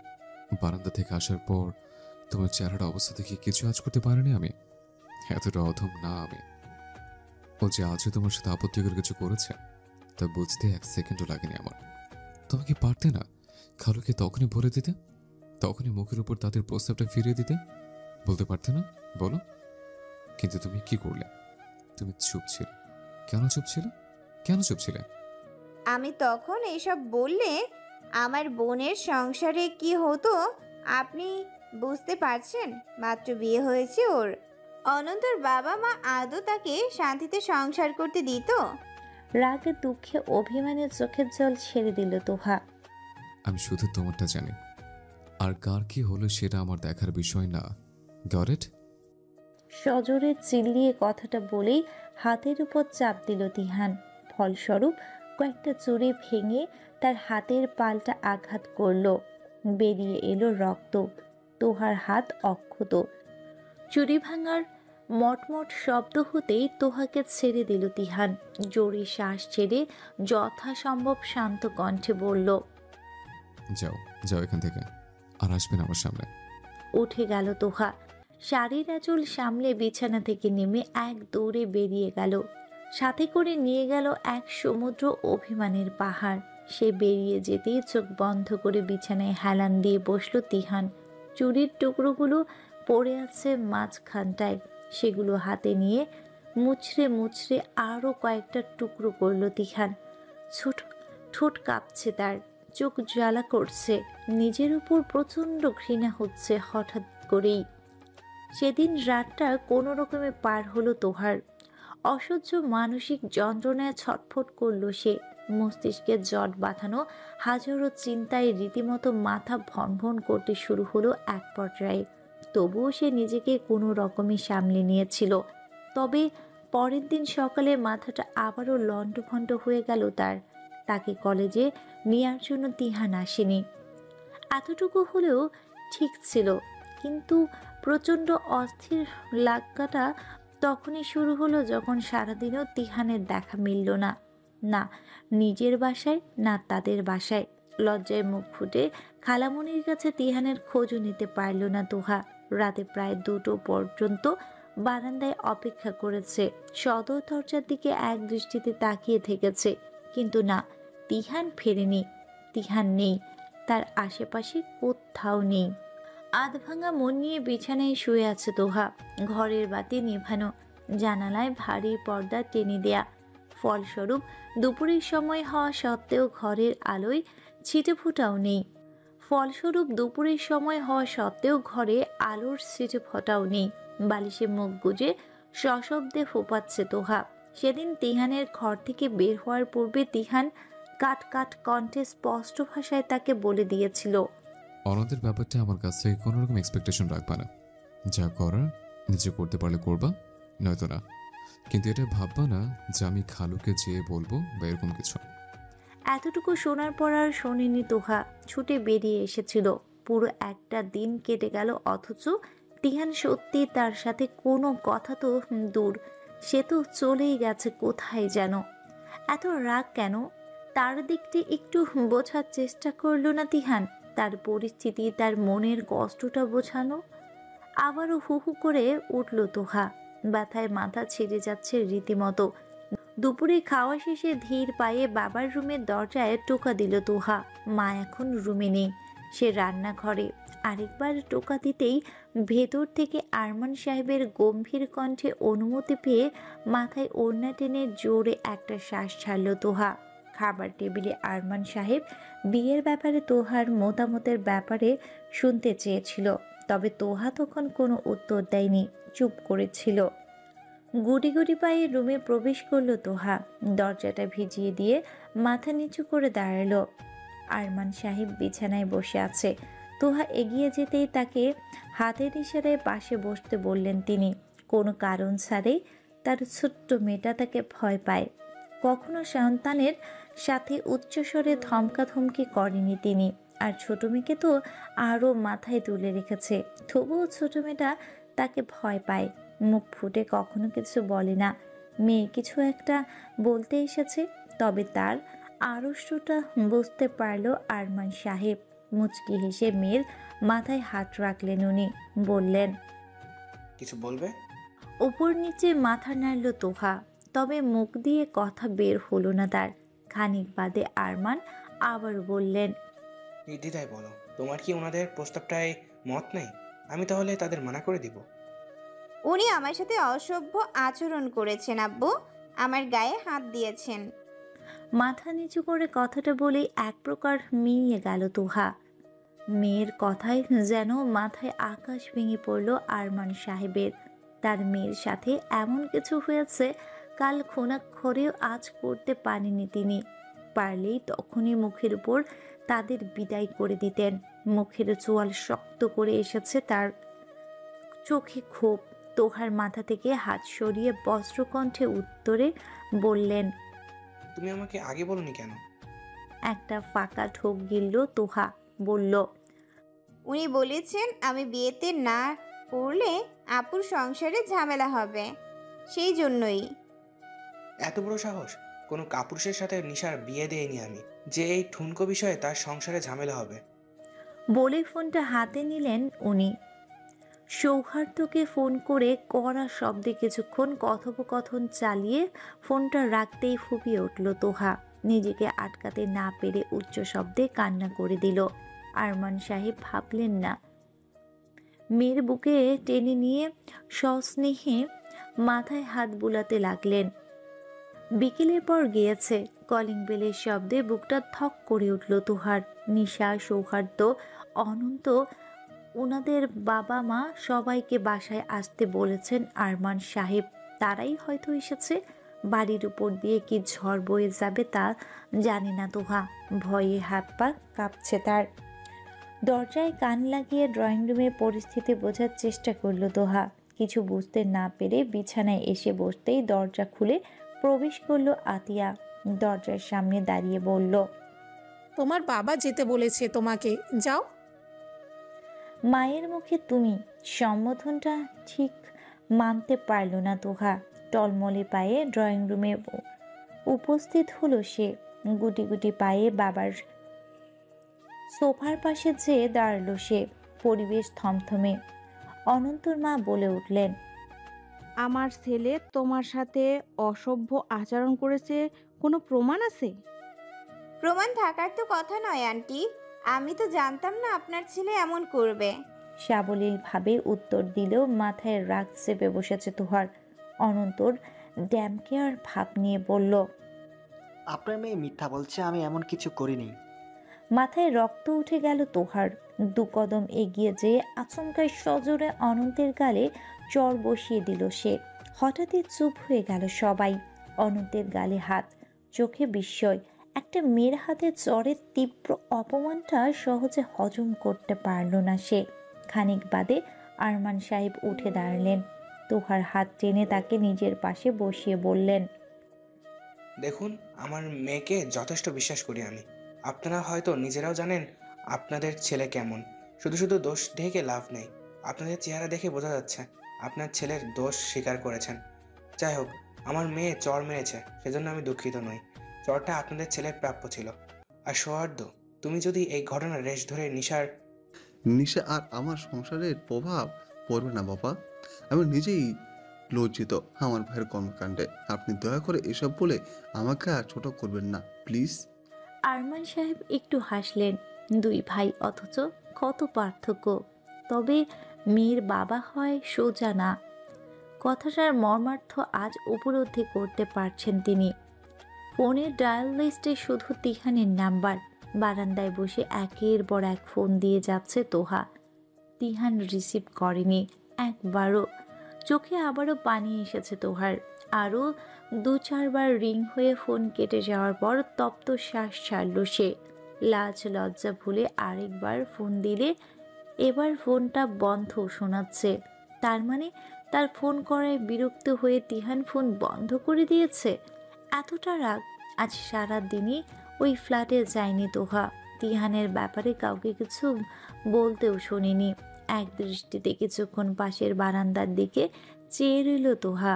বারান্দা থেকে আসার পর তোমার চেহারার অবস্থা দেখে কিছু আজ করতে পারিনি আমি। এতটা অধম না আমি। ও যে আজও তোমার সাথে আপত্তিকর কিছু করেছে তা বুঝতে 1 সেকেন্ডও লাগেনি আমার। তুমি কি পারতে না খালুকে তখনই বলে দিতে? তখনই মুখের উপর তাদের প্রস্তাবটা ফিরিয়ে দিতে? বলতে পারতে না? বলো। কিন্তু তুমি কি করলে? তুমি চুপ ছিলে। কেন চুপ ছিলে? কেন চুপ ছিলে? আমি তখন এসব বললে আমার বোনের সংসারে কি হতো আপনি বুঝতে পারছেন? মাত্র বিয়ে হয়েছে ওর। অনন্তর বাবা মা আদৌ তাকে শান্তিতে সংসার করতে দিত? রাগে দুঃখে অভিমানের চোখের জল ছেড়ে দিল তোহা। আমি শুধু তোমারটা জানি, আর কার কি হলো সেটা আমার দেখার বিষয় না। Got it? সজোরে চিল্লিয়ে কথাটা বলেই হাতের উপর চাপ দিল তিহান। ফলস্বরূপ কয়েকটা চুড়ি ভেঙে তার হাতের পাল্টা আঘাত করলো। বেরিয়ে এলো রক্ত। তোহার হাত অক্ষত। চুড়ি ভাঙার মটমট শব্দ হতেই তোহাকে ছেড়ে দিল তিহান। জোরে শ্বাস ছেড়ে যথাসম্ভব শান্ত কণ্ঠে বলল, যাও যাও এখান থেকে, আর আসবে না আমার সামনে। উঠে গেল তোহা। শাড়ির আঁচল সামলে বিছানা থেকে নেমে এক দৌড়ে বেরিয়ে গেল। সাথে করে নিয়ে গেল এক সমুদ্র অভিমানের পাহাড়। সে বেরিয়ে যেতেই চোখ বন্ধ করে বিছানায় হেলান দিয়ে বসল তিহান। চুরির টুকরোগুলো পড়ে আছে মাঝখানটায়। সেগুলো হাতে নিয়ে মুচড়ে মুচড়ে আরও কয়েকটা টুকরো করল তিহান। ছোট ঠোঁট কাঁপছে তার, চোখ জ্বালা করছে। নিজের উপর প্রচণ্ড ঘৃণা হচ্ছে হঠাৎ করেই। সেদিন রাতটা কোনো রকমে পার হলো তোহার। অসহ্য মানসিক যন্ত্রণায় ছটফট করল সে। মস্তিষ্কে জট বাঁধানো হাজারো চিন্তায় রীতিমতো মাথা ভনভন করতে শুরু হলো এক পর্যায়ে। তবুও সে নিজেকে কোনো রকমে সামলে নিয়েছিল। তবে পরের দিন সকালে মাথাটা আবারও লণ্ডভণ্ড হয়ে গেল তার। তাকে কলেজে নেওয়ার জন্য তিহান আসেনি। এতটুকু হলেও ঠিক ছিল, কিন্তু প্রচণ্ড অস্থির লাগাটা তখনই শুরু হলো যখন সারাদিনও তিহানের দেখা মিলল না। না নিজের বাসায়, না তাদের বাসায়। লজ্জায় মুখ ফুটে খালামণির কাছে তিহানের খোঁজও নিতে পারল না তোহা। রাতে প্রায় 2টো পর্যন্ত বারান্দায় অপেক্ষা করেছে। সদর দরজার দিকে এক দৃষ্টিতে তাকিয়ে থেকেছে, কিন্তু না, তিহান ফেরেনি। তিহান নেই, তার আশেপাশে কোথাও নেই। আধভাঙা মন নিয়ে বিছানায় শুয়ে আছে তোহা। ঘরের বাতি নিভানো, জানালায় ভারী পর্দা টেনে দেয়া। ফলস্বরূপ দুপুরের সময় হওয়া সত্ত্বেও ঘরের আলোয় ছিটেফোঁটাও নেই। ঘরে আলোর ছিটেফোঁটাও নেই। বালিশে মুখ গুজে সশব্দে ফোপাচ্ছে তোহা। সেদিন তিহানের ঘর থেকে বের হওয়ার পূর্বে তিহান কাট কাট কণ্ঠে স্পষ্ট ভাষায় তাকে বলে দিয়েছিল, অনন্তের ব্যাপারটা আমার কাছ থেকে কোনো রকম এক্সপেকটেশন রাখবা না। যা করার নিজে করতে পারলে করবা, নয়তো না। কিন্তু এটা ভাববা না যে আমি খালুকে যেয়ে বলবো বা এরকম কিছু। এতটুকু শোনার পর আর শোনেনি তোহা। ছুটে বেরিয়ে এসেছিল। পুরো একটা দিন কেটে গেল, অথচ তিহান সত্যি তার সাথে কোনো কথা তো দূর, সে তো চলেই গেছে কোথায় যেন। এত রাগ কেন? তার দিকটি একটু বোঝার চেষ্টা করলো না তিহান? তার পরিস্থিতি, তার মনের কষ্টটা বোঝানো। আবারও হু হু করে উঠল তোহা। ব্যথায় মাথা ছেড়ে যাচ্ছে রীতিমতো। দুপুরে খাওয়া শেষে ধীর পায়ে বাবার রুমের দরজায় টোকা দিল তোহা। মা এখন রুমে নেই, সে রান্নাঘরে। আরেকবার টোকা দিতেই ভেতর থেকে আরমান সাহেবের গম্ভীর কণ্ঠে অনুমতি পেয়ে মাথায় ওড়না টেনে জোরে একটা শ্বাস ছাড়ল তোহা। খাবার টেবিলে আরমান সাহেব বিয়ের ব্যাপারে তোহার মতামতের ব্যাপারে শুনতে চেয়েছিল, তবে তোহা তখন কোনো উত্তর দেয়নি, চুপ করেছিল। গুটি গুটি পায়ে রুমে প্রবেশ করলো তোহা। দরজাটা ভিজিয়ে দিয়ে মাথা নিচু করে দাঁড়ালো। আরমান সাহেব বিছানায় বসে আছে। তোহা এগিয়ে যেতেই তাকে হাতের ইশারায় পাশে বসতে বললেন তিনি। কোনো কারণ ছাড়াই তার ছোট্ট মেয়েটা তাকে ভয় পায়। কখনো সন্তানের সাথে উচ্চস্বরে ধমকাধমকি করেনি তিনি, আর ছোট মেয়েকে তো আরও মাথায় তুলে রেখেছে। তবুও ছোট মেয়েটা তাকে ভয় পায়। মুখ ফুটে কখনো কিছু বলে না। মেয়ে কিছু একটা বলতে এসেছে, তবে তার আড়ষ্টটা বুঝতে পারল আরমান সাহেব। মুচকি হেসে মেয়ের মাথায় হাত রাখলেন উনি। বললেন, কিছু বলবে? ওপর নিচে মাথা নাড়ল তোহা, তবে মুখ দিয়ে কথা বের হলো না তার। খানিক বাদে আরমান আবার বললেন, নির্দ্বিধায় বলো, তোমার কি ওনাদের প্রস্তাবটায় মত নেই? আমি তাহলে তাদের মানা করে দিব। উনি আমার সাথে অসভ্য আচরণ করেছেন আব্বু, আমার গায়ে হাত দিয়েছেন। মাথা নিচু করে কথাটা বলেই এক প্রকার মিইয়ে গেল তোহা। মেয়ের কথায় যেন মাথায় আকাশ ভেঙে পড়ল আরমান সাহেবের। তার মেয়ের সাথে এমন কিছু হয়েছে কাল খোনাক্ষরেও আজ করতে পারেনি তিনি। পারলেই তখনই মুখের উপর তাদের বিদায় করে দিতেন। মুখের চোয়াল শক্ত করে এসেছে তার, চোখে ক্ষোভ। তোহার মাথা থেকে হাত সরিয়ে বজ্রকণ্ঠে উত্তরে বললেন, তুমি আমাকে আগে বলনি কেন? একটা ফাঁকা ঢোক গিলল তোহা। বলল, উনি বলেছেন আমি বিয়েতে না করলে আপুর সংসারে ঝামেলা হবে, সেই জন্যই। এত বড় সাহস! কোনো কাপুরুষের সাথে নিশার বিয়ে দেয়নি আমি, যে এই ঠুনকো বিষয়ে তার সংসারে ঝামেলা হবে। বলে ফোনটা হাতে নিলেন উনি। সৌহার্দ্যকে ফোন করে কড়া শব্দে কিছুক্ষণ কথোপকথন চালিয়ে ফোনটা রাখতেই ফুপিয়ে উঠল তোহা। নিজেকে আটকাতে না পেরে উচ্চ শব্দে কান্না করে দিল। আরমান সাহেব ভাবলেন না, মেয়ের বুকে টেনে নিয়ে সস্নেহে মাথায় হাত বুলাতে লাগলেন। বিকেলের পর গিয়েছে, কলিং বেলের শব্দে বুকটা থক করে উঠল তোহার। নিশা, সৌহার্দ্য, অনন্ত, ওনাদের বাবা মা সবাইকে বাসায় আসতে বলেছেন আরমান সাহেব। তারাই হয়তো এসেছে। বাড়ির উপর দিয়ে কি ঝড় বয়ে যাবে তা জানে না তোহা। ভয়ে হাত পা কাঁপছে তার। দরজায় কান লাগিয়ে ড্রয়িং রুমের পরিস্থিতি বোঝার চেষ্টা করল তোহা। কিছু বুঝতে না পেরে বিছানায় এসে বসতেই দরজা খুলে প্রবেশ করলো আতিয়া। দরজার সামনে দাঁড়িয়ে বলল, তোমার বাবা যেতে বলেছে তোমাকে, যাও। মায়ের মুখে তুমি সম্বোধনটা ঠিক মানতে পারল না তোহা। টলমলে পায়ে ড্রয়িং রুমে উপস্থিত হলো সে। গুটি গুটি পায়ে বাবার সোফার পাশে যেয়ে দাঁড়ালো সে। পরিবেশ থমথমে। অনন্তর মা বলে উঠলেন, আমার ছেলে তোমার সাথে অসভ্য আচরণ করেছে, কোনো প্রমাণ আছে? প্রমাণ থাকার তো কথা নয় আন্টি, আমি তো জানতাম না আপনার ছেলে এমন করবে। সাবলীল ভাবে উত্তর দিলেও মাথায় রাগ চেপে বসেছে তোহার। অনন্তর ড্যামকেয়ার ভাব নিয়ে বলল, আপনার মেয়ে মিথ্যা বলছে, আমি এমন কিছু করিনি। মাথায় রক্ত উঠে গেল তোহার। দু কদম এগিয়ে যেয়ে আচমকায় সজোরে অনন্তের গালে চর বসিয়ে দিল সে। হঠাৎই চুপ হয়ে গেল সবাই। অনন্তের গালে হাত, চোখে বিস্ময়। একটা মেয়ের হাতে চরের তীব্র অপমানটা সহজে হজম করতে পারল না সে। খানিক বাদে আরমান সাহেব উঠে দাঁড়ালেন। তোহার হাত টেনে তাকে নিজের পাশে বসিয়ে বললেন, দেখুন, আমার মেয়েকে যথেষ্ট বিশ্বাস করি আমি। আপনারা হয়তো নিজেরাও জানেন আপনাদের ছেলে কেমন। শুধু শুধু দোষ ঢেকে লাভ নেই। আপনাদের চেহারা দেখে বোঝা যাচ্ছে আপনার ছেলের দোষ স্বীকার করেছেন। যাই হোক, আমার মেয়ে চর মেরেছে, সেজন্য আমি দুঃখিত নই। চরটা আপনাদের ছেলের প্রাপ্য ছিল। আর সৌহার্দ্য, তুমি যদি এই ঘটনার রেশ ধরে নিশা আর আমার সংসারের প্রভাব পড়বে না বাবা। আমি নিজেই লজ্জিত আমার ভাইয়ের কর্মকাণ্ডে। আপনি দয়া করে এসব বলে আমাকে আর ছোট করবেন না প্লিজ। আরমান সাহেব একটু হাসলেন। দুই ভাই অথচ কত পার্থক্য। তবে মেয়ের বাবা হয় সোজা না। কথাটার মর্মার্থ আজ উপলব্ধি করতে পারছেন তিনি। ফোনের ডায়াল লিস্টে শুধু তিহানের নাম্বার। বারান্দায় বসে একের পর এক ফোন দিয়ে যাচ্ছে তোহা। তিহান রিসিভ করেনি একবারও। চোখে আবারও পানি এসেছে তোহার। আরও দু চারবার রিং হয়ে ফোন কেটে যাওয়ার পর তপ্ত শ্বাস ছাড়ল সে। লাজ লজ্জা ভুলে আরেকবার ফোন দিলে এবার ফোনটা বন্ধ শোনাচ্ছে। তার মানে তার ফোন করায় বিরক্ত হয়ে তিহান ফোন বন্ধ করে দিয়েছে। এতটা রাগ আজ সারা দিনই ওই ফ্ল্যাটে যায়নি তোহা। তিহানের ব্যাপারে কাউকে কিছু বলতেও শোনেনি। এক দৃষ্টিতে কিছুক্ষণ পাশের বারান্দার দিকে চেয়ে রইল তোহা।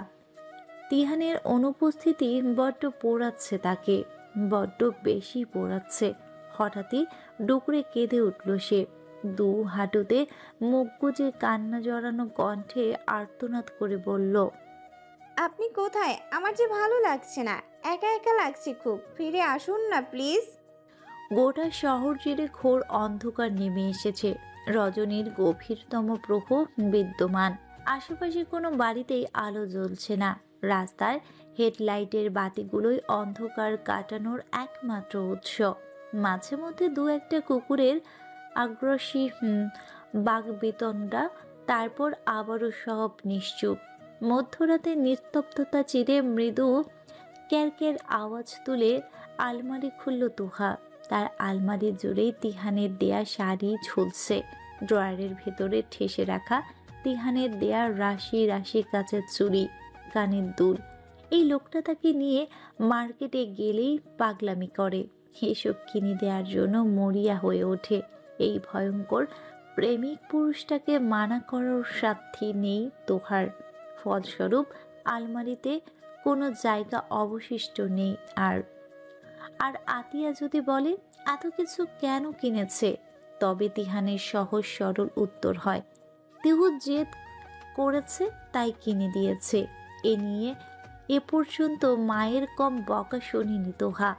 তিহানের অনুপস্থিতি বড্ড পোড়াচ্ছে তাকে, বড্ড বেশি পোড়াচ্ছে। হঠাৎই ডুকরে কেঁদে উঠল সে। দু হাঁটুতে মুখ গুজে কান্না জড়ানো কণ্ঠে আর্তনাদ করে বলল, আপনি কোথায়? আমার যে ভালো লাগছে না, একা একা লাগছে খুব। ফিরে আসুন না প্লিজ। গোটা শহর জুড়ে ঘোর অন্ধকার নেমে এসেছে। রজনীর গভীরতম প্রহর বিদ্যমান। আশেপাশে কোনো বাড়িতেই আলো জ্বলছে না। রাস্তার হেডলাইটের বাতিগুলোই অন্ধকার কাটানোর একমাত্র উৎস। মাঝে মধ্যে দু একটা কুকুরের আগ্রাসী বাগবেতনটা, তারপর আবারও সব নিশ্চুপ। মধ্যরাতে নিস্তব্ধতা চিরে মৃদু ক্যারকের আওয়াজ তুলে আলমারি খুলল তুহা। তার আলমারি জুড়েই তিহানের দেয়া শাড়ি ঝুলছে। ড্রয়ারের ভেতরে ঠেসে রাখা তিহানের দেয়া রাশি রাশি কাচের চুড়ি, কানের দুল। এই লোকটা তাকে নিয়ে মার্কেটে গেলেই পাগলামি করে, এসব কিনে দেওয়ার জন্য মরিয়া হয়ে ওঠে। এই ভয়ঙ্কর প্রেমিক পুরুষটাকে মানা করার সাধ্যি নেই তোহার। ফলস্বরূপ আলমারিতে কোনো জায়গা অবশিষ্ট নেই। আর আর আতিয়া যদি বলে এত কিছু কেন কিনেছে, তবে তিহানের সহজ সরল উত্তর হয়, তিহু জেদ করেছে তাই কিনে দিয়েছে। এ নিয়ে এ পর্যন্ত মায়ের কম বকা শুনিনি তোহা।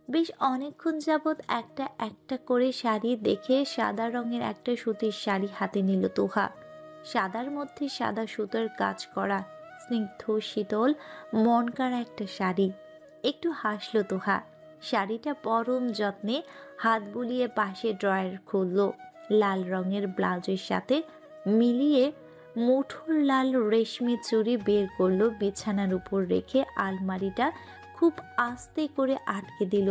বেশ অনেকক্ষণ যাবৎ একটা একটা করে শাড়ি দেখে সাদা রঙের একটা সুতির শাড়ি হাতে নিল তোহা। সাদার মধ্যে সাদা সুতোর কাজ করা, স্নিগ্ধ শীতল মনকার একটা শাড়ি। একটু হাসলো তোহা। শাড়িটা পরম যত্নে হাত বুলিয়ে পাশে ড্রয়ার খুলল। লাল রঙের ব্লাউজের সাথে মিলিয়ে মুঠোর লাল রেশমি চুড়ি বের করলো, বিছানার উপর রেখে আলমারিটা খুব আস্তে করে আটকে দিল।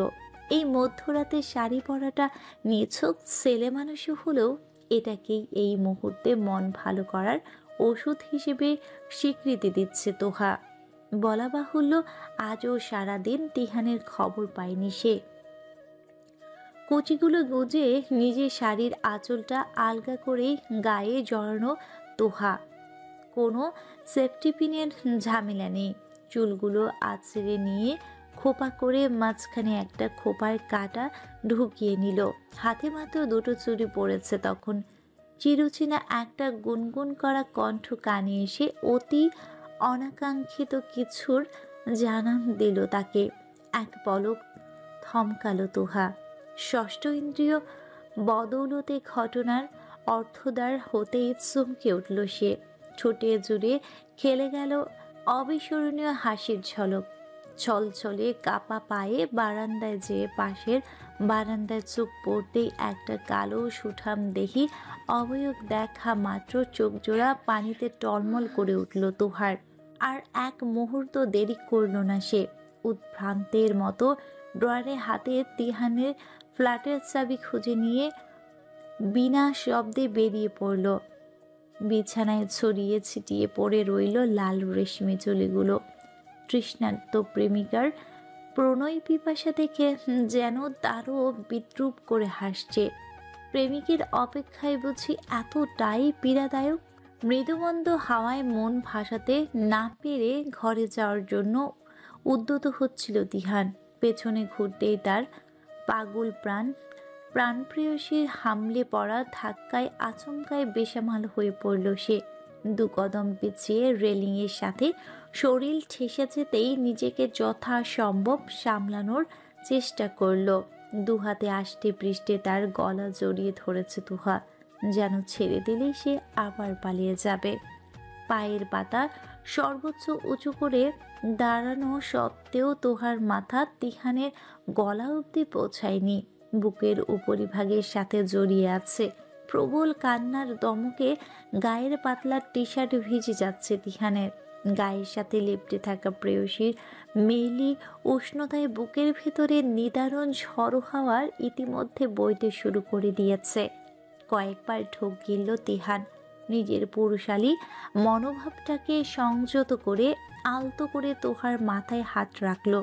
এই মধ্যরাতে শাড়ি পরাটা নিছক ছেলে মানুষও হলেও এটাকেই এই মুহূর্তে মন ভালো করার ওষুধ হিসেবে স্বীকৃতি দিচ্ছে তোহা। বলা বাহুল্য, আজও সারাদিন তিহানের খবর পায়নি সে। কুচিগুলো গুজে নিজের শাড়ির আঁচলটা আলগা করে গায়ে জড়ানো তোহা। কোনো সেফটি পিনের ঝামেলা নেই। চুলগুলো আঁচড়ে নিয়ে খোপা করে মাঝখানে একটা খোপার কাটা ঢুকিয়ে নিল। হাতে মাত্র দুটো চুড়ি পড়েছে তখন। চিরচেনা একটা গুনগুন করা কণ্ঠ কানে এসে অতি অনাকাঙ্ক্ষিত কিছুর জানান দিল তাকে। এক পলক থমকালো তোহা। ষষ্ঠ ইন্দ্রিয় বদৌলতে ঘটনার অর্থদ্বার হতেই চমকে উঠল সে। ছোটে জুড়ে খেলে গেল অবিস্মরণীয় হাসির ঝলক। ছলছলে কাপা পায়ে বারান্দায় যেয়ে পাশের বারান্দায় চোখ পড়তেই একটা কালো সুঠাম দেহি অবয়ব দেখা মাত্র চোখ জোড়া পানিতে টলমল করে উঠল তোহার। আর এক মুহূর্ত দেরি করল না সে। উদ্ভ্রান্তের মতো ড্রয়ারে হাতে তিহানের ফ্ল্যাটের চাবি খুঁজে নিয়ে বিনা শব্দে বেরিয়ে পড়ল। বিছানায় ছড়িয়ে ছিটিয়ে পড়ে রইল লাল রেশমি চুলিগুলো। তৃষ্ণার্ত প্রেমিকার প্রণয় পিপাসা দেখে যেন তারও বিদ্রুপ করে হাসছে। প্রেমিকের অপেক্ষায় বুঝি এতটাই পীড়াদায়ক? মৃদুমন্দ হাওয়ায় মন ভাসাতে না পেরে ঘরে যাওয়ার জন্য উদ্যত হচ্ছিল তিহান। পেছনে ঘুরতেই তার পাগল প্রাণপ্রেয়সীর হামলে পড়া ধাক্কায় আচমকায় বেসামাল হয়ে পড়ল সে। দু কদম পিছিয়ে রেলিংয়ের সাথে শরীর ঠেসে যেতেই নিজেকে যথাসম্ভব সামলানোর চেষ্টা করল। দু হাতে আষ্টে পৃষ্ঠে তার গলা জড়িয়ে ধরেছে তুহা, যেন ছেড়ে দিলেই সে আবার পালিয়ে যাবে। পায়ের পাতা সর্বোচ্চ উঁচু করে দাঁড়ানো সত্ত্বেও তোহার মাথা তিহানের গলা অবধি পৌঁছায়নি। বুকের উপরিভাগের সাথে জড়িয়ে আছে। প্রবল কান্নার দমকে গায়ের পাতলা টি শার্ট ভিজে যাচ্ছে তিহানের। গায়ের সাথে লেপ্টে থাকা প্রেয়সীর মেইলি উষ্ণতায় বুকের ভেতরে নিদারুণ ঝড়ো হাওয়ার ইতিমধ্যে বইতে শুরু করে দিয়েছে। কয়েকবার ঢোক গিলল তিহান। নিজের পুরুষালী মনোভাবটাকে সংযত করে আলতো করে তোহার মাথায় হাত রাখল।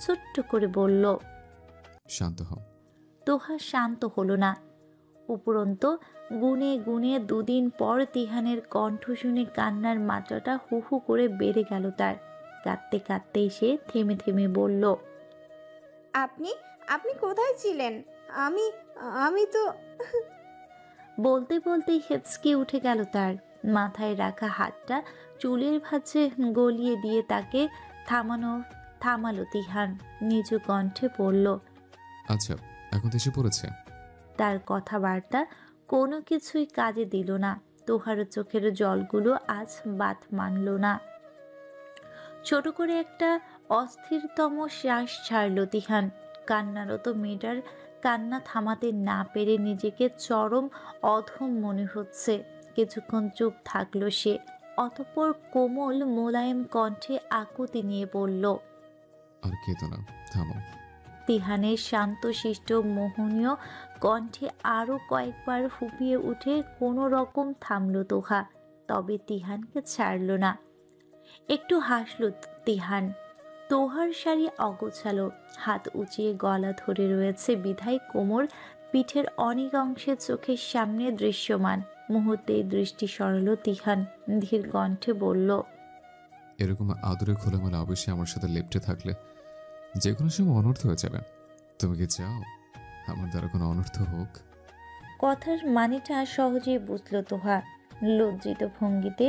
ছোট্ট করে বলল, শান্ত হও। তোহা শান্ত হলো না। উপরন্ত গুনে গুনে দুদিন পর তিহানের কণ্ঠ শুনে কান্নার মাত্রাটা হু হু করে বেড়ে গেল তার। কাঁদতে কাঁদতেই সে থেমে থেমে বলল, আপনি আপনি কোথায় ছিলেন? আমি আমি তো বলতে বলতেই হেঁচকে উঠে গেল তার। মাথায় রাখা হাতটা চুলের ভাঁজে গলিয়ে দিয়ে তাকে থামালো তিহান। নিচু কণ্ঠে পড়ল, আচ্ছা, এখন তো এসে পড়েছে। তার কথাবার্তা কোনো কিছুই কাজে দিল না। তোহার চোখের জলগুলো আজ বাদ মানল না। ছোট করে একটা অস্থিরতম শ্বাস ছাড়ল তিহান। কান্নারত মেয়েটার কান্না থামাতে না পেরে নিজেকে চরম অধম মনে হচ্ছে। কিছুক্ষণ চুপ থাকলো সে, অতঃপর কোমল মোলায়েম কণ্ঠে আকুতি নিয়ে বলল, আর কেঁদো না, থামো। তিহানের শান্তশিষ্ট মোহনীয় কণ্ঠে আরও কয়েকবার ফুপিয়ে উঠে কোনো রকম থামল তোহা, তবে তিহানকে ছাড়ল না। একটু হাসল তিহান। তোহার শাড়ি অগোছালো, হাত উঁচিয়ে গলা ধরে রয়েছে বিধায় কোমর পিঠের অনেক অংশে চোখের সামনে দৃশ্যমান। মুহূর্তেই দৃষ্টি সরল তিহান ধীর কণ্ঠে বলল, এরকম আদরে খোলামেলা অবশ্যই আমার সাথে লেপ্টে থাকলে যে কোনো সময় অনর্থ হয়ে যাবে। তুমি কি চাও আমার দ্বারা কোনো অনর্থ হোক? কথার মানেটা সহজেই বুঝল তোহা। লজ্জিত ভঙ্গিতে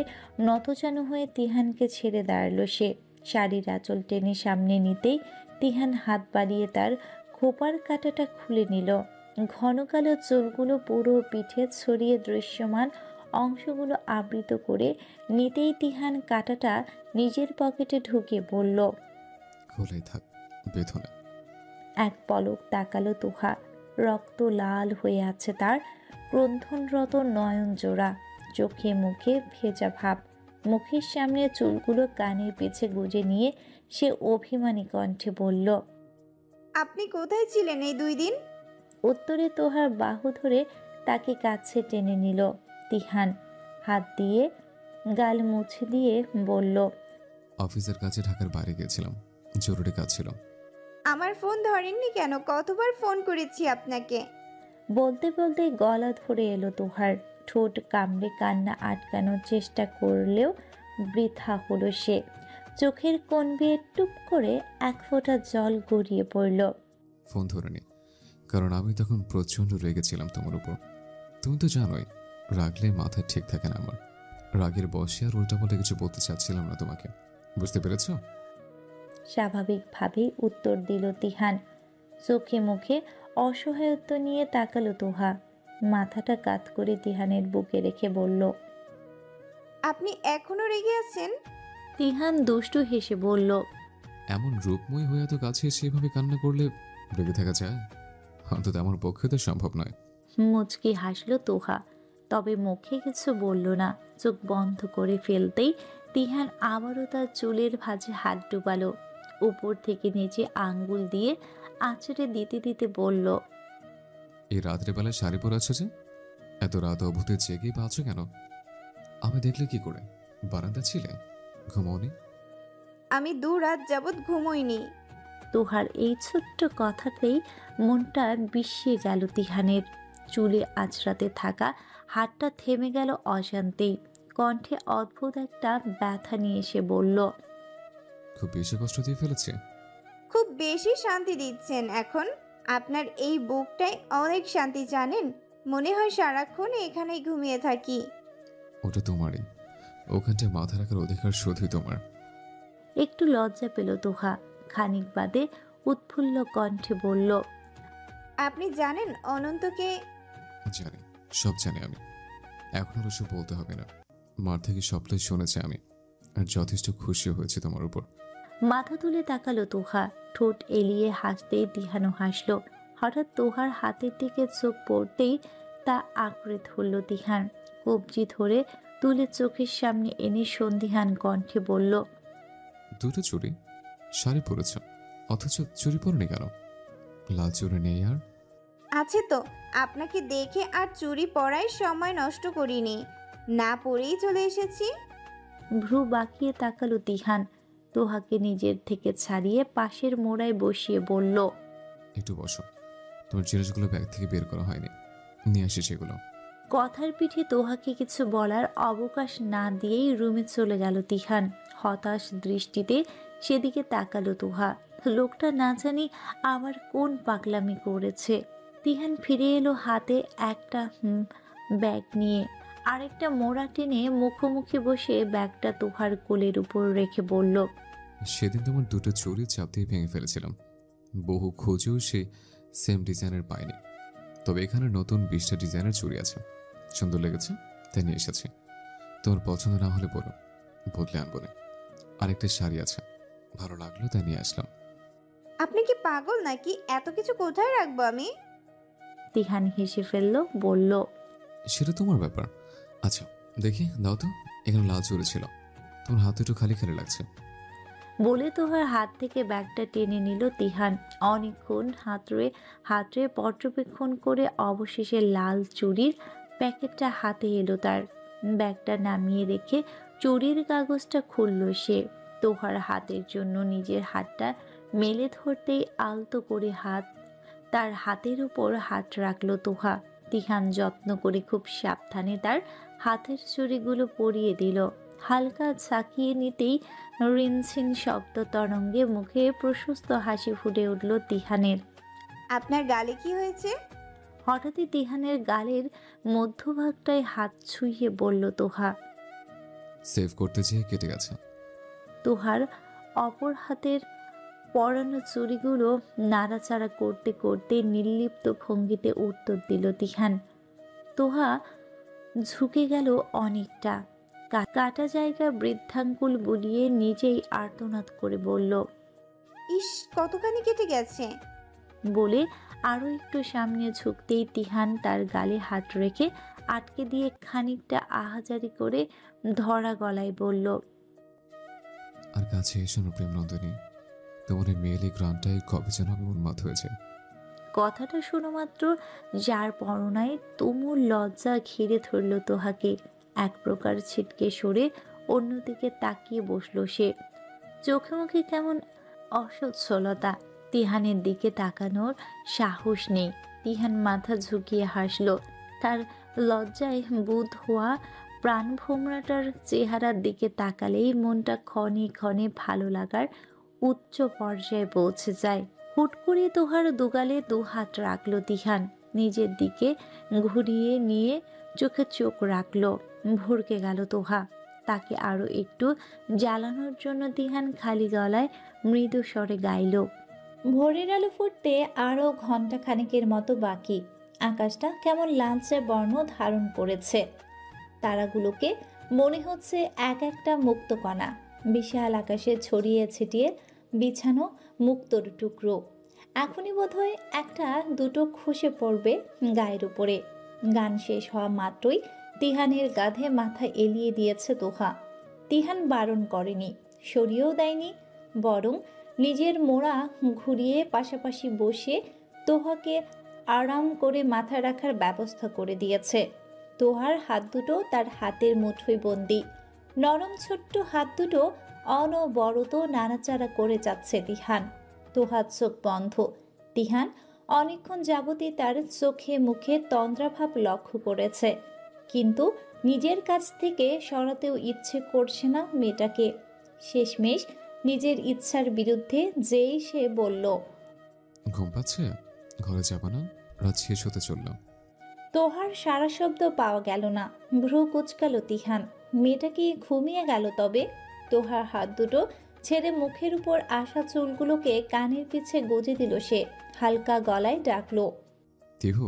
নতজানু হয়ে তিহানকে ছেড়ে দাঁড়ালো সে। শাড়ির আঁচল টেনে সামনে নিতেই তিহান হাত বাড়িয়ে তার খোপার কাঁটাটা খুলে নিল। ঘন কালো চুলগুলো পুরো পিঠে ছড়িয়ে দৃশ্যমান অংশগুলো আবৃত করে নিতেই তিহান কাঁটাটা নিজের পকেটে ঢুকে বলল, খোলাই থাক, বেঁধো না। এক পলক তাকালো তোহা। রক্ত লাল হয়ে আছে তার ক্রন্ধনরত নয়ন জোড়া, চোখে মুখে ভেজা ভাব। মুখের সামনে চুলগুলো কানের পিছে গুজে নিয়ে সে অভিমানী কণ্ঠে বলল, আপনি কোথায় ছিলেন এই 2 দিন? উত্তরে তোহার বাহু ধরে তাকে কাছে টেনে নিল। তিহান হাত দিয়ে গাল মুছে দিয়ে বলল, অফিসের কাছে ঢাকার বাইরে গিয়েছিলাম, জরুরি কাজ ছিল। আমার ফোন ধরেননি কেন? কতবার ফোন করেছি আপনাকে। বলতে বলতে গলা ধরে এলো তোহার। ঠোঁট কামড়ে কান্না আটকানোর চেষ্টা করলেও বৃথা হলো সে। চোখের কোণ বেয়ে টুপ করে এক ফোঁটা জল গড়িয়ে পড়ল। ফোন ধরেনি কারণ আমি তখন প্রচণ্ড রেগেছিলাম তোমার উপর। তুমি তো জানোই রাগলে মাথা ঠিক থাকে না আমার। রাগের বসে আর উল্টাপাল্টা কিছু বলতে চাচ্ছিলাম না তোমাকে, বুঝতে পেরেছ? স্বাভাবিকভাবেই উত্তর দিল তিহান। চোখে মুখে অসহায়ত্ব নিয়ে তাকালো তোহা। মাথাটা কাত করে তিহানের বুকে রেখে বলল, আপনি এখনো রেগে আছেন? তিহান দুষ্টু হেসে বলল, এমন রূপময় হয়ে এত কাছে সেভাবে কান্না করলে রেগে থাকা যায়? অন্তত আমার পক্ষে তো সম্ভব নয়। মুচকি হাসল তোহা, তবে মুখে কিছু বলল না। চোখ বন্ধ করে ফেলতেই তিহান আবারও তার চুলের ভাঁজে হাত ডুবালো। উপর থেকে নিচে আঙ্গুল দিয়ে আঁচড়ে দিতে দিতে বলল, এই রাত্রেবেলায় শাড়ি পরে আছো যে? এত রাত অবধি জেগেই পাচ্ছ কেন? আমি দেখলে কি করে? বারান্দা ছিলে? ঘুমাওনি? আমি 2 রাত যাবৎ ঘুমোইনি। তোহার এই ছোট্ট কথাতেই মনটা বিষিয়ে গেল তিহানের। চুলে আঁচড়াতে থাকা হাতটা থেমে গেল অজান্তেই। কণ্ঠে অদ্ভুত একটা ব্যথা নিয়ে এসে বলল, খুব বেশি কষ্ট দিয়ে ফেলেছে? খুব বেশি শান্তি দিচ্ছেন এখন। আপনার এই বুকটাই অনেক শান্তি, জানেন? মনে হয় সারাক্ষণ এখানেই ঘুমিয়ে থাকি। ওটা তোমারই, ওখানটায় মাথা রাখার অধিকার শুধুই তোমার। একটু লজ্জা পেল তোহা। খানিক বাদে উৎফুল্ল কণ্ঠে বলল, আপনি জানেন অনন্তকে? জানি, সব জানি আমি। এখন আর ওসব বলতে হবে না। মার থেকে সবটাই শুনেছি আমি, আর যথেষ্ট খুশি হয়েছে তোমার উপর। মাথা তুলে তাকালো তোহা। ঠোঁট এলিয়ে হাসতেই তিহানও হাসল। হঠাৎ তোহার হাতের দিকে চোখ পড়তেই তা আঁকড়ে ধরল তিহান। কবজি ধরে তুলে চোখের সামনে এনে সন্দিহান কণ্ঠে বলল, 2টো চুড়ি? শাড়ি পরেছ অথচ চুড়ি পরনি কেন? লাল চুড়ি নেই আর? আছে তো, আপনাকে দেখে আর চুরি পরায় সময় নষ্ট করিনি, না পরেই চলে এসেছি। ভ্রু বাঁকিয়ে তাকালো তিহান। তোহাকে নিজের থেকে ছাড়িয়ে পাশের মোড়ায় বসিয়ে বলল, একটু বসো, তোমার জিনিসগুলো ব্যাগ থেকে বের করা হয়নি, নিয়ে আসি সেগুলো। কথার পিঠে তোহাকে কিছু বলার অবকাশ না দিয়েই রুমে চলে গেল তিহান। হতাশ দৃষ্টিতে সেদিকে তাকালো তোহা। লোকটা না জানি আবার কোন পাগলামি করেছে। তিহান ফিরে এলো হাতে একটা ব্যাগ নিয়ে। আরেকটা মোড়া টেনে মুখোমুখি বসে ব্যাগটা তোহার কোলের উপর রেখে বলল, সেদিন তোমার দুটো চুড়ি চাপ দিয়ে ভেঙে ফেলেছিলাম। বহু খোঁজেও সে সেম ডিজাইনের পাইনি, তবে এখানে নতুন 20টা ডিজাইনের চুড়ি আছে। সুন্দর লেগেছে তাই নিয়ে এসেছি। তোমার পছন্দ না হলে বলো, বদলে আনবো না। আরেকটা শাড়ি আছে, ভালো লাগলো তাই নিয়ে আসলাম। আপনি কি পাগল নাকি? এত কিছু কোথায় রাখবো আমি? তিহান হেসে ফেলল, বলল, সেটা তোমার ব্যাপার। আচ্ছা দেখি দাও তো, এখানে লাল চুড়ি ছিল, তোমার হাত একটু খালি খালি লাগছে। বলে তোহার হাত থেকে ব্যাগটা টেনে নিল তিহান। অনেকক্ষণ হাতরে পর্যবেক্ষণ করে অবশেষে লাল চুড়ির প্যাকেটটা হাতে এলো তার। ব্যাগটা নামিয়ে রেখে চুড়ির কাগজটা খুলল সে। তোহার হাতের জন্য নিজের হাতটা মেলে ধরতেই আলতো করে তার হাতের উপর হাত রাখলো তোহা। তিহান যত্ন করে খুব সাবধানে তার হাতের চুড়িগুলো পরিয়ে দিল। হালকা ঝাঁকিয়ে নিতেই রিনছিন শব্দ তরঙ্গে মুখে প্রশস্ত হাসি ফুটে উঠল তিহানের। আপনার গালে কি হয়েছে? হঠাৎই তিহানের গালের মধ্যভাগটায় হাত ছুঁয়ে বলল তোহা। সেভ করতে যেয়ে কেটে গেছে। তোহার অপর হাতের পরানো চুড়িগুলো নাড়াচাড়া করতে করতে নির্লিপ্ত ভঙ্গিতে উত্তর দিল তিহান। তোহা ঝুঁকে গেল অনেকটা। কাটা জায়গা বৃদ্ধাঙ্গুল বুলিয়ে নিজেই আর্তনাদ করে বলল, ইস, কতখানি কেটে গেছে। বলে আরো একটু সামনে ঝুঁকতেই তিহান তার গালে হাত রেখে আটকে দিয়ে খানিকটা আহাজারি করে ধরা গলায় বলল, আর কাছে এসো না প্রেম নন্দিনী, তোমার এই মেয়েলি গ্রানটাই কবে যেন আমি উন্মাদ হয়েছে। কথাটা শোনো মাত্র যার পরনায় তুমুল লজ্জা ঘিরে ধরল তোহাকে। এক প্রকার ছিটকে সরে অন্যদিকে তাকিয়ে বসলো সে। চোখে মুখে কেমন অসচ্ছলতা। তিহানের দিকে তাকানোর সাহস নেই। তিহান মাথা ঝুঁকিয়ে হাসল। তার লজ্জায় বুঁদ হওয়া প্রাণভোমরাটার চেহারার দিকে তাকালেই মনটা ক্ষণে ক্ষণে ভালো লাগার উচ্চ পর্যায়ে পৌঁছে যায়। হুট করে তোহার দুগালে দু হাত রাখলো তিহান। নিজের দিকে ঘুরিয়ে নিয়ে চোখে চোখ রাখলো। ভরকে গেল তোহা। তাকে আরো একটু জ্বালানোর জন্য তিহান খালি গলায় মৃদু স্বরে গাইল, ভোরের আলো ফুটতে আরো ঘন্টা খানেকের মতো বাকি। আকাশটা কেমন লালচে বর্ণ ধারণ করেছে। তারাগুলোকে মনে হচ্ছে এক একটা মুক্তকণা। বিশাল আকাশে ছড়িয়ে ছিটিয়ে বিছানো মুক্তোর টুকরো। এখনই বোধহয় একটা দুটো খসে পড়বে গায়ের উপরে। গান শেষ হওয়া মাত্রই তিহানের কাঁধে মাথা এলিয়ে দিয়েছে তোহা। তিহান বারণ করেনি, সরিয়েও দেয়নি, বরং নিজের মোড়া ঘুরিয়ে পাশাপাশি বসে তোহাকে আরাম করে মাথা রাখার ব্যবস্থা করে দিয়েছে। তোহার হাত দুটো তার হাতের মুঠোয় বন্দি। নরম ছোট্ট হাত দুটো অনবরত নাড়াচাড়া করে যাচ্ছে তিহান। তোহার চোখ বন্ধ। তিহান অনেকক্ষণ যাবতই তার চোখে মুখে তন্দ্রাভাব লক্ষ্য করেছে, কিন্তু নিজের কাছ থেকে সরাতেও ইচ্ছে করছে না মেয়েটাকে। শেষমেশ নিজের ইচ্ছার বিরুদ্ধে যেই সে বলল, ঘুম পাচ্ছে, ঘরে যাবা না? রাত শেষ হতে চলল। তোহার সারা শব্দ পাওয়া গেল না। ভ্রু কুচকালো তিহান। মেয়েটা কি ঘুমিয়ে গেল তবে? তোহার হাত দুটো ছেড়ে মুখের উপর আসা চুলগুলোকে কানের পিছে গজে দিল সে। হালকা গলায় ডাকলো, তিহু।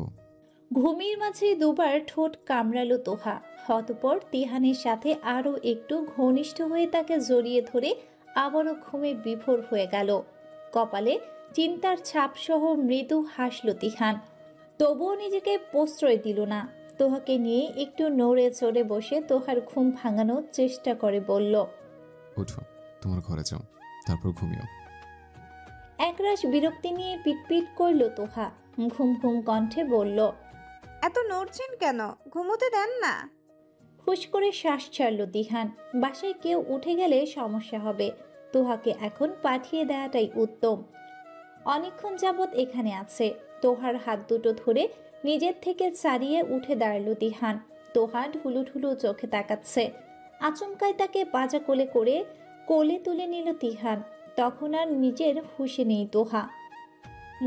ঘুমির মাঝে দুবার ঠোঁট কামড়ালো তোহা। অতঃপর তিহানের সাথে আরো একটু ঘনিষ্ঠ হয়ে তাকে জড়িয়ে ধরে আবারও ঘুমে বিভোর হয়ে গেল। কপালে চিন্তার ছাপসহ মৃদু হাসল তিহান। তবুও নিজেকে প্রশ্রয় দিল না। তোহাকে নিয়ে একটু নড়ে চড়ে বসে তোহার ঘুম ভাঙানোর চেষ্টা করে বলল, উঠো, তোমার ঘরে যাও, তারপর ঘুমিও। একরাশ বিরক্তি নিয়ে পিটপিট করল তোহা। ঘুম ঘুম কণ্ঠে বলল, এত নড়ছেন কেন? ঘুমোতে দেন না। হুশ করে শ্বাস ছাড়ল তিহান। বাসায় কেউ উঠে গেলে সমস্যা হবে। তোহাকে এখন পাঠিয়ে দেওয়াটাই উত্তম। অনেকক্ষণ যাবৎ এখানে আছে। তোহার হাত দুটো ধরে নিজের থেকে ছাড়িয়ে উঠে দাঁড়ালো তিহান। তোহা ঢুলু ঢুলু চোখে তাকাচ্ছে। আচমকায় তাকে পাজা কোলে করে কোলে তুলে নিল তিহান। তখন আর নিজের হুঁশে নেই তোহা।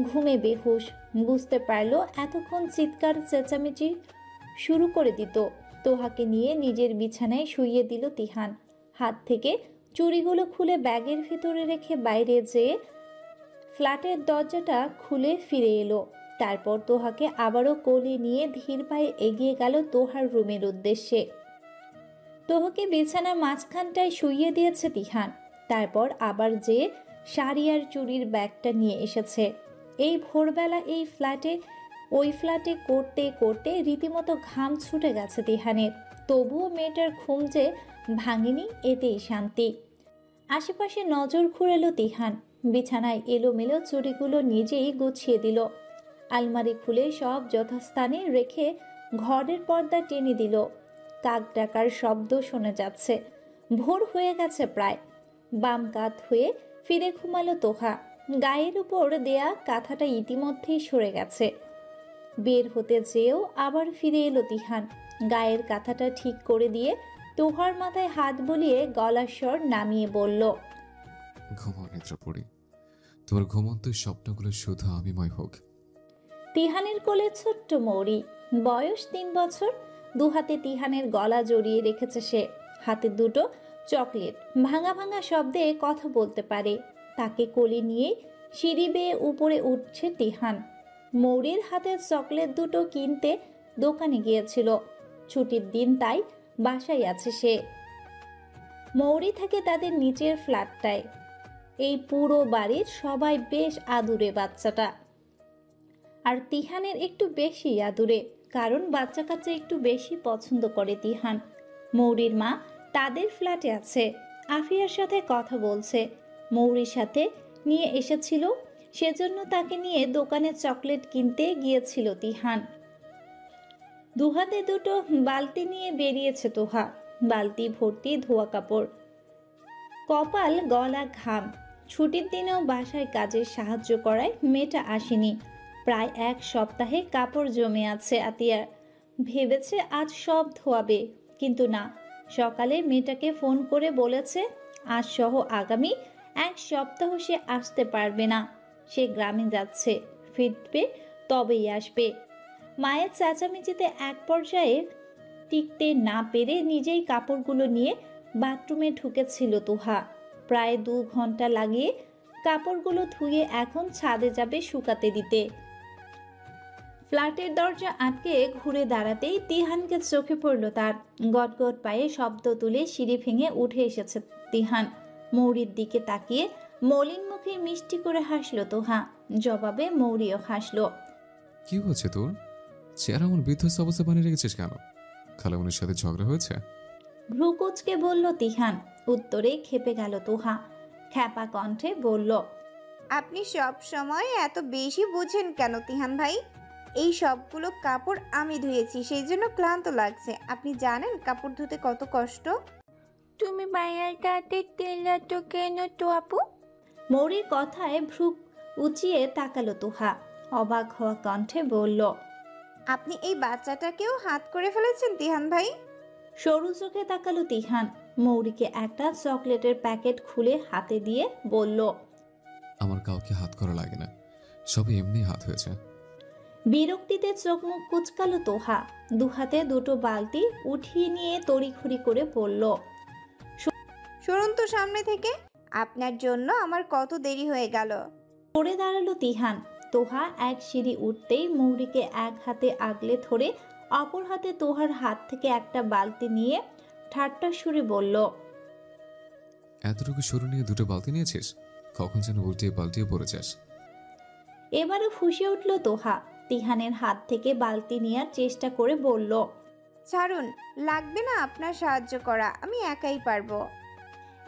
ঘুমে বেহুশ, বুঝতে পারলো এতক্ষণ চিৎকার চেঁচামেচি শুরু করে দিত। তোহাকে নিয়ে নিজের বিছানায় শুইয়ে দিল তিহান। হাত থেকে চুড়িগুলো খুলে ব্যাগের ভেতরে রেখে বাইরে যেয়ে ফ্ল্যাটের দরজাটা খুলে ফিরে এলো। তারপর তোহাকে আবারও কোলে নিয়ে ধীর পায়ে এগিয়ে গেল তোহার রুমের উদ্দেশ্যে। তোহাকে বিছানার মাঝখানটায় শুইয়ে দিয়েছে তিহান। তারপর আবার যে শাড়ি আর চুড়ির ব্যাগটা নিয়ে এসেছে। এই ভোরবেলা এই ফ্ল্যাটে ওই ফ্ল্যাটে করতে করতে রীতিমতো ঘাম ছুটে গেছে তিহানের। তবুও মেয়েটার ঘুম যে ভাঙেনি, এতেই শান্তি। আশেপাশে নজর ঘুরেলো তিহান। বিছানায় এলোমেলো চুড়িগুলো নিজেই গুছিয়ে দিল। আলমারি খুলে সব যথাস্থানে রেখে ঘরের পর্দা টেনে দিল। কাক ডাকার শব্দ শোনা যাচ্ছে। ভোর হয়ে গেছে প্রায়। বাম কাত হয়ে ফিরে ঘুমালো তোহা। গায়ের উপর দেয়া কাঁথাটা ইতিমধ্যেই সরে গেছে। বের হতে যেয়েও আবার ফিরে এলো তিহান। গায়ের কাঁথাটা ঠিক করে দিয়ে তোহার মাথায় হাত বুলিয়ে গলার স্বর নামিয়ে বলল, ঘুমাও নেত্রপরি, তোমার ঘুমন্ত স্বপ্নগুলো শুধু আমিময় হোক। তিহানের কোলে ছোট্ট মৌরি, বয়স 3 বছর। দুহাতে তিহানের গলা জড়িয়ে রেখেছে সে। হাতে দুটো চকলেট, ভাঙা ভাঙা শব্দে কথা বলতে পারে। তাকে কোলে নিয়ে সিঁড়ি বেয়ে উপরে উঠছে তিহান। মৌরির হাতের চকলেট দুটো কিনতে দোকানে গিয়েছিল। ছুটির দিন, তাই বাসায় আছে সে। মৌরি থাকে তাদের নিচের ফ্ল্যাটটায়। এই পুরো বাড়ির সবাই বেশ আদুরে বাচ্চাটা। আর তিহানের একটু বেশি আদুরে, কারণ বাচ্চা কাচ্চা একটু বেশি পছন্দ করে তিহান। মৌরির মা তাদের ফ্ল্যাটে আছে, আফিয়ার সাথে কথা বলছে। মৌরির সাথে নিয়ে এসেছিল, সেজন্য তাকে নিয়ে দোকানে চকলেট কিনতে গিয়েছিল তিহান। দুহাতে দুটো বালতি নিয়ে বেরিয়েছে তোহা। বালতি ভর্তি ধোয়া কাপড়, কপাল গলা ঘাম। ছুটির দিনেও বাসায় কাজের সাহায্য করায় মেয়েটা আসেনি। প্রায় 1 সপ্তাহে কাপড় জমে আছে আতিয়ার। ভেবেছে আজ সব ধোয়াবে, কিন্তু না। সকালে মেয়েটাকে ফোন করে বলেছে আজ সহ আগামী 1 সপ্তাহ সে আসতে পারবে না। সে গ্রামে যাচ্ছে, ফিরবে তবেই আসবে। মায়ের চেঁচামেচিতে এক পর্যায়ে টিকতে না পেরে নিজেই কাপড়গুলো নিয়ে বাথরুমে ঢুকেছিল তোহা। প্রায় 2 ঘন্টা লাগিয়ে কাপড়গুলো ধুয়ে এখন ছাদে যাবে শুকাতে দিতে। ফ্ল্যাটের দরজা আটকে ঘুরে দাঁড়াতেই তিহানকে চোখে পড়ল তার। গটগট পায়ে শব্দ তুলে সিঁড়ি ভেঙে উঠে এসেছে তিহান। মৌরির দিকে তাকিয়ে মলিন মুখে মিষ্টি করে হাসলো তোহা। জবাবে মৌরিও হাসলো। কি হচ্ছে তোর? চেহারা এমন বিধ্বস্ত অবস্থা বানিয়ে রেখেছিস কেন? খালামুনির সাথে ঝগড়া হয়েছে? ভ্রুকুচকে বলল তিহান। উত্তরে খেপে গেল তোহা। খ্যাপা কণ্ঠে বলল, আপনি সব সময় এত বেশি বুঝেন কেন তিহান ভাই? এই সবগুলো কাপড় আমি ধুয়েছি, সেই জন্য ক্লান্ত লাগছে। আপনি জানেন কাপড় ধুতে কত কষ্ট? তুমি বাইরেটাতে তেলাটো কেন তো আপু? মৌরির কথায় ভ্রু উঁচিয়ে তাকালো তোহা। অবাক হওয়া কণ্ঠে বলল, আপনি এই বাচ্চাটাকেও হাত করে ফেলেছেন তিহান ভাই? সরু চোখে তাকালো তিহান। মৌরিকে একটা চকলেটের প্যাকেট খুলে হাতে দিয়ে বলল, আমার কাউকে হাত করা লাগে না, সবই এমনি হাত হয়েছে। বিরক্তিতে চোখ মুখ কুচকালো তোহা। দুহাতে দুটো বালতি উঠিয়ে নিয়ে তড়িঘড়ি করে বলল, সরুন তো সামনে থেকে, আপনার জন্য আমার কত দেরি হয়ে গেল। পড়ে দাঁড়ালো তিহান। তোহা এক সিঁড়ি উঠতেই মৌরিকে এক হাতে আগলে ধরে অপর হাতে তোহার হাত থেকে একটা বালতি নিয়ে ঠাট্টা সুরে বলল, এতটুকু সরু নিয়ে 2টো বালতি নিয়েছিস? কখন যেন উল্টিয়ে পাল্টিয়ে পড়ে যাস। এবারে ফুঁসে উঠল তোহা। তিহানের হাত থেকে বালতি নেওয়ার চেষ্টা করে বলল, ছাড়ুন, লাগবে না আপনার সাহায্য করা, আমি একাই পারবো।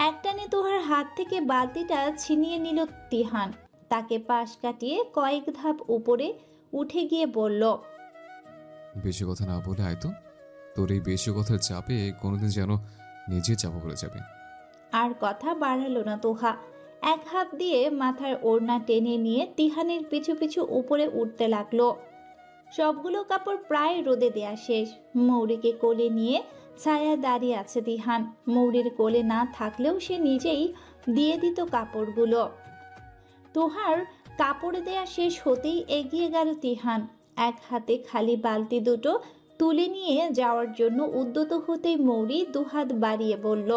একটানে তোহার হাত থেকে বালতিটা ছিনিয়ে নিল তিহান। তাকে পাশ কাটিয়ে কয়েক ধাপ উপরে উঠে গিয়ে বলল, বেশি কথা না বলে আয় তো। তোর এই বেশি কথার চাপে কোনোদিন যেন নিজে চাপা পড়ে যাবে। আর কথা বাড়ালো না তোহা। এক হাত দিয়ে মাথার ওড়না টেনে নিয়ে তিহানের পিছু পিছু উপরে উঠতে লাগলো। সবগুলো কাপড় প্রায় রোদে দেয়া শেষ। মৌরিকে কোলে নিয়ে ছায়া দাঁড়িয়ে আছে তিহান। মৌরির কোলে না থাকলেও সে নিজেই দিয়ে দিত কাপড়গুলো। তোহার কাপড় দেয়া শেষ হতেই এগিয়ে গেল তিহান। এক হাতে খালি বালতি দুটো তুলে নিয়ে যাওয়ার জন্য উদ্যত হতেই মৌরি দুহাত বাড়িয়ে বলল,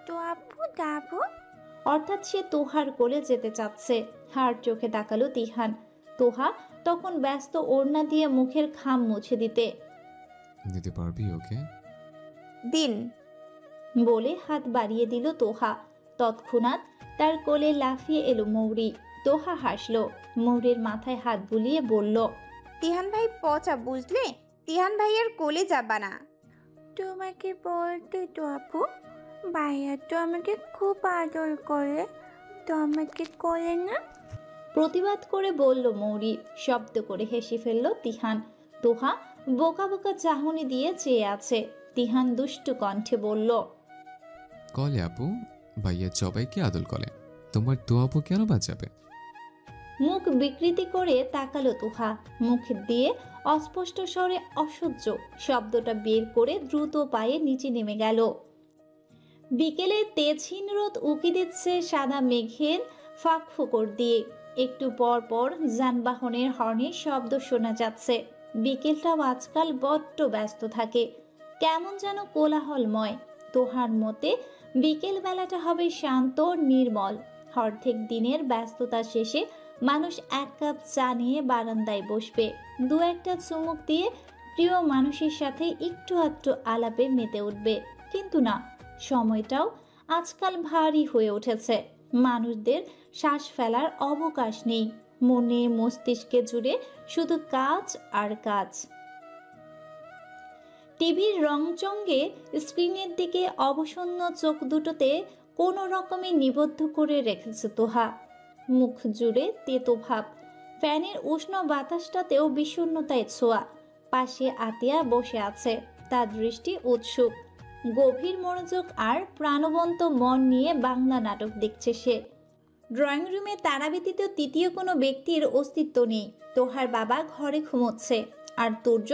তো আপু যাবো? অর্থাৎ সে তোহার কোলে যেতে চাচ্ছে। হার চোখে তাকালো তিহান। তোহা তখন ব্যস্ত ওড়না দিয়ে মুখের খাম মুছে দিতে। দিতে পারবি ওকে? দিন। বলে হাত বাড়িয়ে দিল তোহা। তৎক্ষণাৎ তার কোলে লাফিয়ে এলো মৌরি। তোহা হাসলো। মৌরির মাথায় হাত বুলিয়ে বলল, তিহান ভাই পচা, বুঝলে? তিহান ভাইয়ের কোলে যাবা না। তোমাকে বলতে তো আপু, ভাইয়া তো আমাকে খুব আদর করে, তো আমাকে করে না? প্রতিবাদ করে বলল মৌরি। শব্দ করে হেসে ফেলল তিহান। তোহা বোকা বোকা চাহনি দিয়ে চেয়ে আছে। তিহান দুষ্টু কণ্ঠে বলল, কলে আপু, ভাইয়া সবাইকে আদল করে, তোমার তো আপু কেন বাঁচাবে? মুখ বিকৃতি করে তাকালো তোহা। মুখ দিয়ে অস্পষ্ট স্বরে অসহ্য শব্দটা বের করে দ্রুত পায়ে নিচে নেমে গেল। বিকেলে তেজহীন রোদ উকি দিচ্ছে সাদা মেঘের ফাঁক ফোকর দিয়ে। একটু পর পর যানবাহনের হর্নের শব্দ শোনা যাচ্ছে। বিকেলটাও আজকাল বড্ড ব্যস্ত থাকে, কেমন যেন কোলাহলময়। তোহার মতে বিকেল বেলাটা হবে শান্ত নির্মল। অর্ধেক দিনের ব্যস্ততা শেষে মানুষ এক কাপ চা নিয়ে বারান্দায় বসবে, দু একটা চুমুক দিয়ে প্রিয় মানুষের সাথে একটু আধটু আলাপে মেতে উঠবে। কিন্তু না, সময়টাও আজকাল ভারী হয়ে উঠেছে। মানুষদের শ্বাস ফেলার অবকাশ নেই। মনে মস্তিষ্কে জুড়ে শুধু কাজ আর কাজ। টিভির রংচঙ্গে স্ক্রিনের দিকে অবসন্ন চোখ দুটোতে কোনো রকমে নিবদ্ধ করে রেখেছে তোহা। মুখ জুড়ে তেতো ভাব, ফ্যানের উষ্ণ বাতাসটাতেও বিষণ্ণতায় ছোঁয়া। পাশে আতিয়া বসে আছে, তার দৃষ্টি উৎসুক, গভীর মনোযোগ আর প্রাণবন্ত মন নিয়ে বাংলা নাটক দেখছে সে। ড্রয়িং রুমে তারা ব্যতীত তৃতীয় কোনো ব্যক্তির অস্তিত্ব নেই। তোহার বাবা ঘরে ঘুমোচ্ছে, আর তুর্য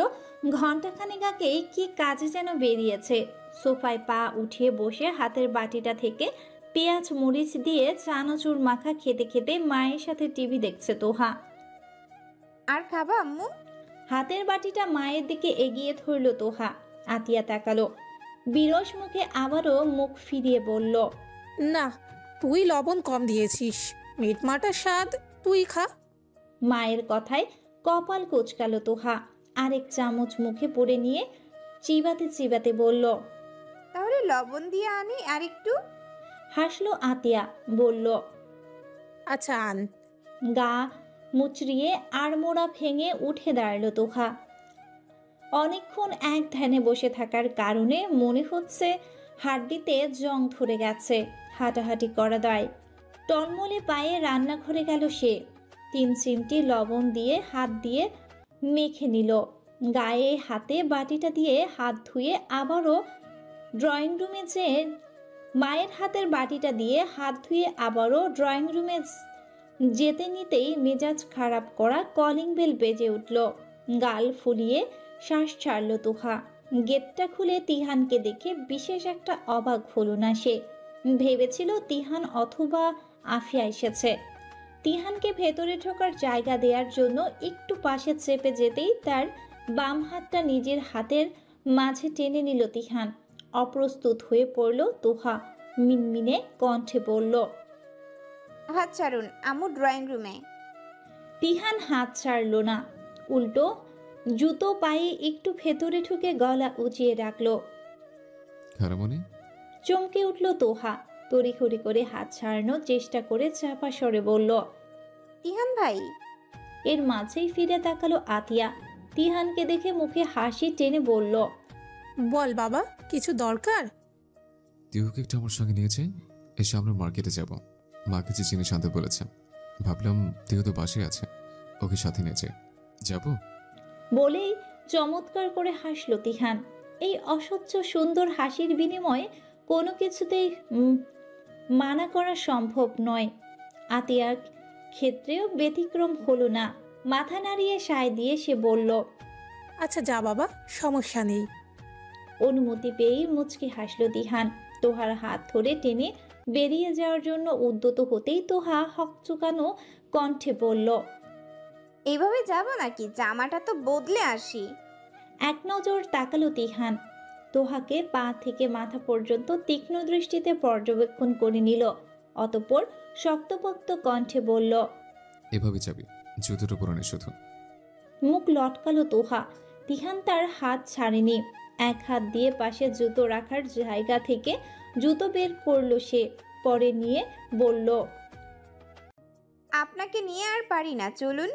ঘণ্টাখানেক আগেই কি কাজে যেন বেরিয়েছে। সোফায় পা উঠিয়ে বসে হাতের বাটিটা থেকে পেঁয়াজ মরিচ দিয়ে চানাচুর মাখা খেতে খেতে মায়ের সাথে টিভি দেখছে তোহা। আর খাবা আম্মু? হাতের বাটিটা মায়ের দিকে এগিয়ে ধরল তোহা। আতিয়া তাকালো, বিরস মুখে আবারও মুখ ফিরিয়ে বলল, না, তুই লবণ কম দিয়েছিস, মিটমাটার স্বাদ তুই খা। মায়ের কথায় কপাল কোচকালো তোহা। আরেক চামচ মুখে পড়ে নিয়ে চিবাতে চিবাতে বলল, তাহলে লবণ দিয়ে আনি আর একটু। হাসলো আতিয়া, বলল, আচ্ছা আন। গা মুচড়িয়ে আড়মোড়া ভেঙে উঠে দাঁড়ালো তোহা। অনেকক্ষণ এক ধ্যানে বসে থাকার কারণে মনে হচ্ছে হাড্ডিতে জং ধরে গেছে। হাঁটাহাঁটি করা দায়। টলমলে পায়ে রান্নাঘরে গেল সে। 3 চিমটি লবণ দিয়ে হাত দিয়ে মেখে নিল। গায়ে হাতে বাটিটা দিয়ে হাত ধুয়ে আবারও ড্রয়িং রুমে মায়ের হাতের বাটিটা দিয়ে হাত ধুয়ে আবারও ড্রয়িং রুমে যেতে নিতেই মেজাজ খারাপ করা কলিং বেল বেজে উঠল। গাল ফুলিয়ে শ্বাস ছাড়ল তোহা। গেটটা খুলে তিহানকে দেখে বিশেষ একটা অবাক হলো না সে। ভেবেছিল তিহান অথবা আফিয়া এসেছে। তিহানকে ভেতরে ঢোকার জায়গা দেওয়ার জন্য একটু পাশে চেপে যেতেই তার বাম হাতটা নিজের হাতের মাঝে টেনে নিল তিহান। অপ্রস্তুত হয়ে পড়ল তোহা। মিনমিনে কণ্ঠে বলল, হাত ছাড়ুন, আম্মু ড্রয়িং রুমে। তিহান হাত ছাড়ল না, উল্টো জুতো পায়ে একটু ভেতরে ঢুকে গলা উঁচিয়ে রাখল। খারামণি, চমকে উঠল তোহা। তড়িঘড়ি করে হাত ছাড়ানোর চেষ্টা করে চাপা স্বরে বলল, তিহান ভাই। এর মাঝেই ফিরে তাকালো আতিয়া। তিহানকে দেখে মুখে হাসি টেনে বলল, বল বাবা, কিছু দরকার? তিহুকে একটু আমার সঙ্গে নিয়েছে, এসে আমরা মার্কেটে যাব। মা কিছু জিনিস আনতে বলেছে, ভাবলাম তিহু তো বাসে আছে, ওকে সাথে নিয়েছে, যাব। বলেই চমৎকার করে হাসল তিহান। এই অসহ্য সুন্দর হাসির বিনিময়ে কোনো কিছুতেই মানা করা সম্ভব নয়। আতিয়ার ক্ষেত্রেও ব্যতিক্রম হলো না। মাথা নাড়িয়ে সায় দিয়ে সে বলল, আচ্ছা যা বাবা, সমস্যা নেই। অনুমতি পেয়েই মুচকি হাসল তিহান। তোহার হাত ধরে টেনে বেরিয়ে যাওয়ার জন্য উদ্যত হতেই তোহা হকচুকানো কণ্ঠে বলল, এইভাবে যাব নাকি? জামাটা তো বদলে আসি। এক নজর তাকালো তিহান। তোহাকে পা থেকে মাথা পর্যন্ত তীক্ষ্ণ দৃষ্টিতে পর্যবেক্ষণ করে নিল। অতঃপর শক্তপোক্ত কণ্ঠে বলল, এভাবে যাবি, জুতোটা পরনে শুধু। মুখ লটকালো তোহা। তিহান তার হাত ছাড়েনি। এক হাত দিয়ে পাশে জুতো রাখার জায়গা থেকে জুতো বের করলো সে। পরে নিয়ে বলল, আপনাকে নিয়ে আর পারি না, চলুন।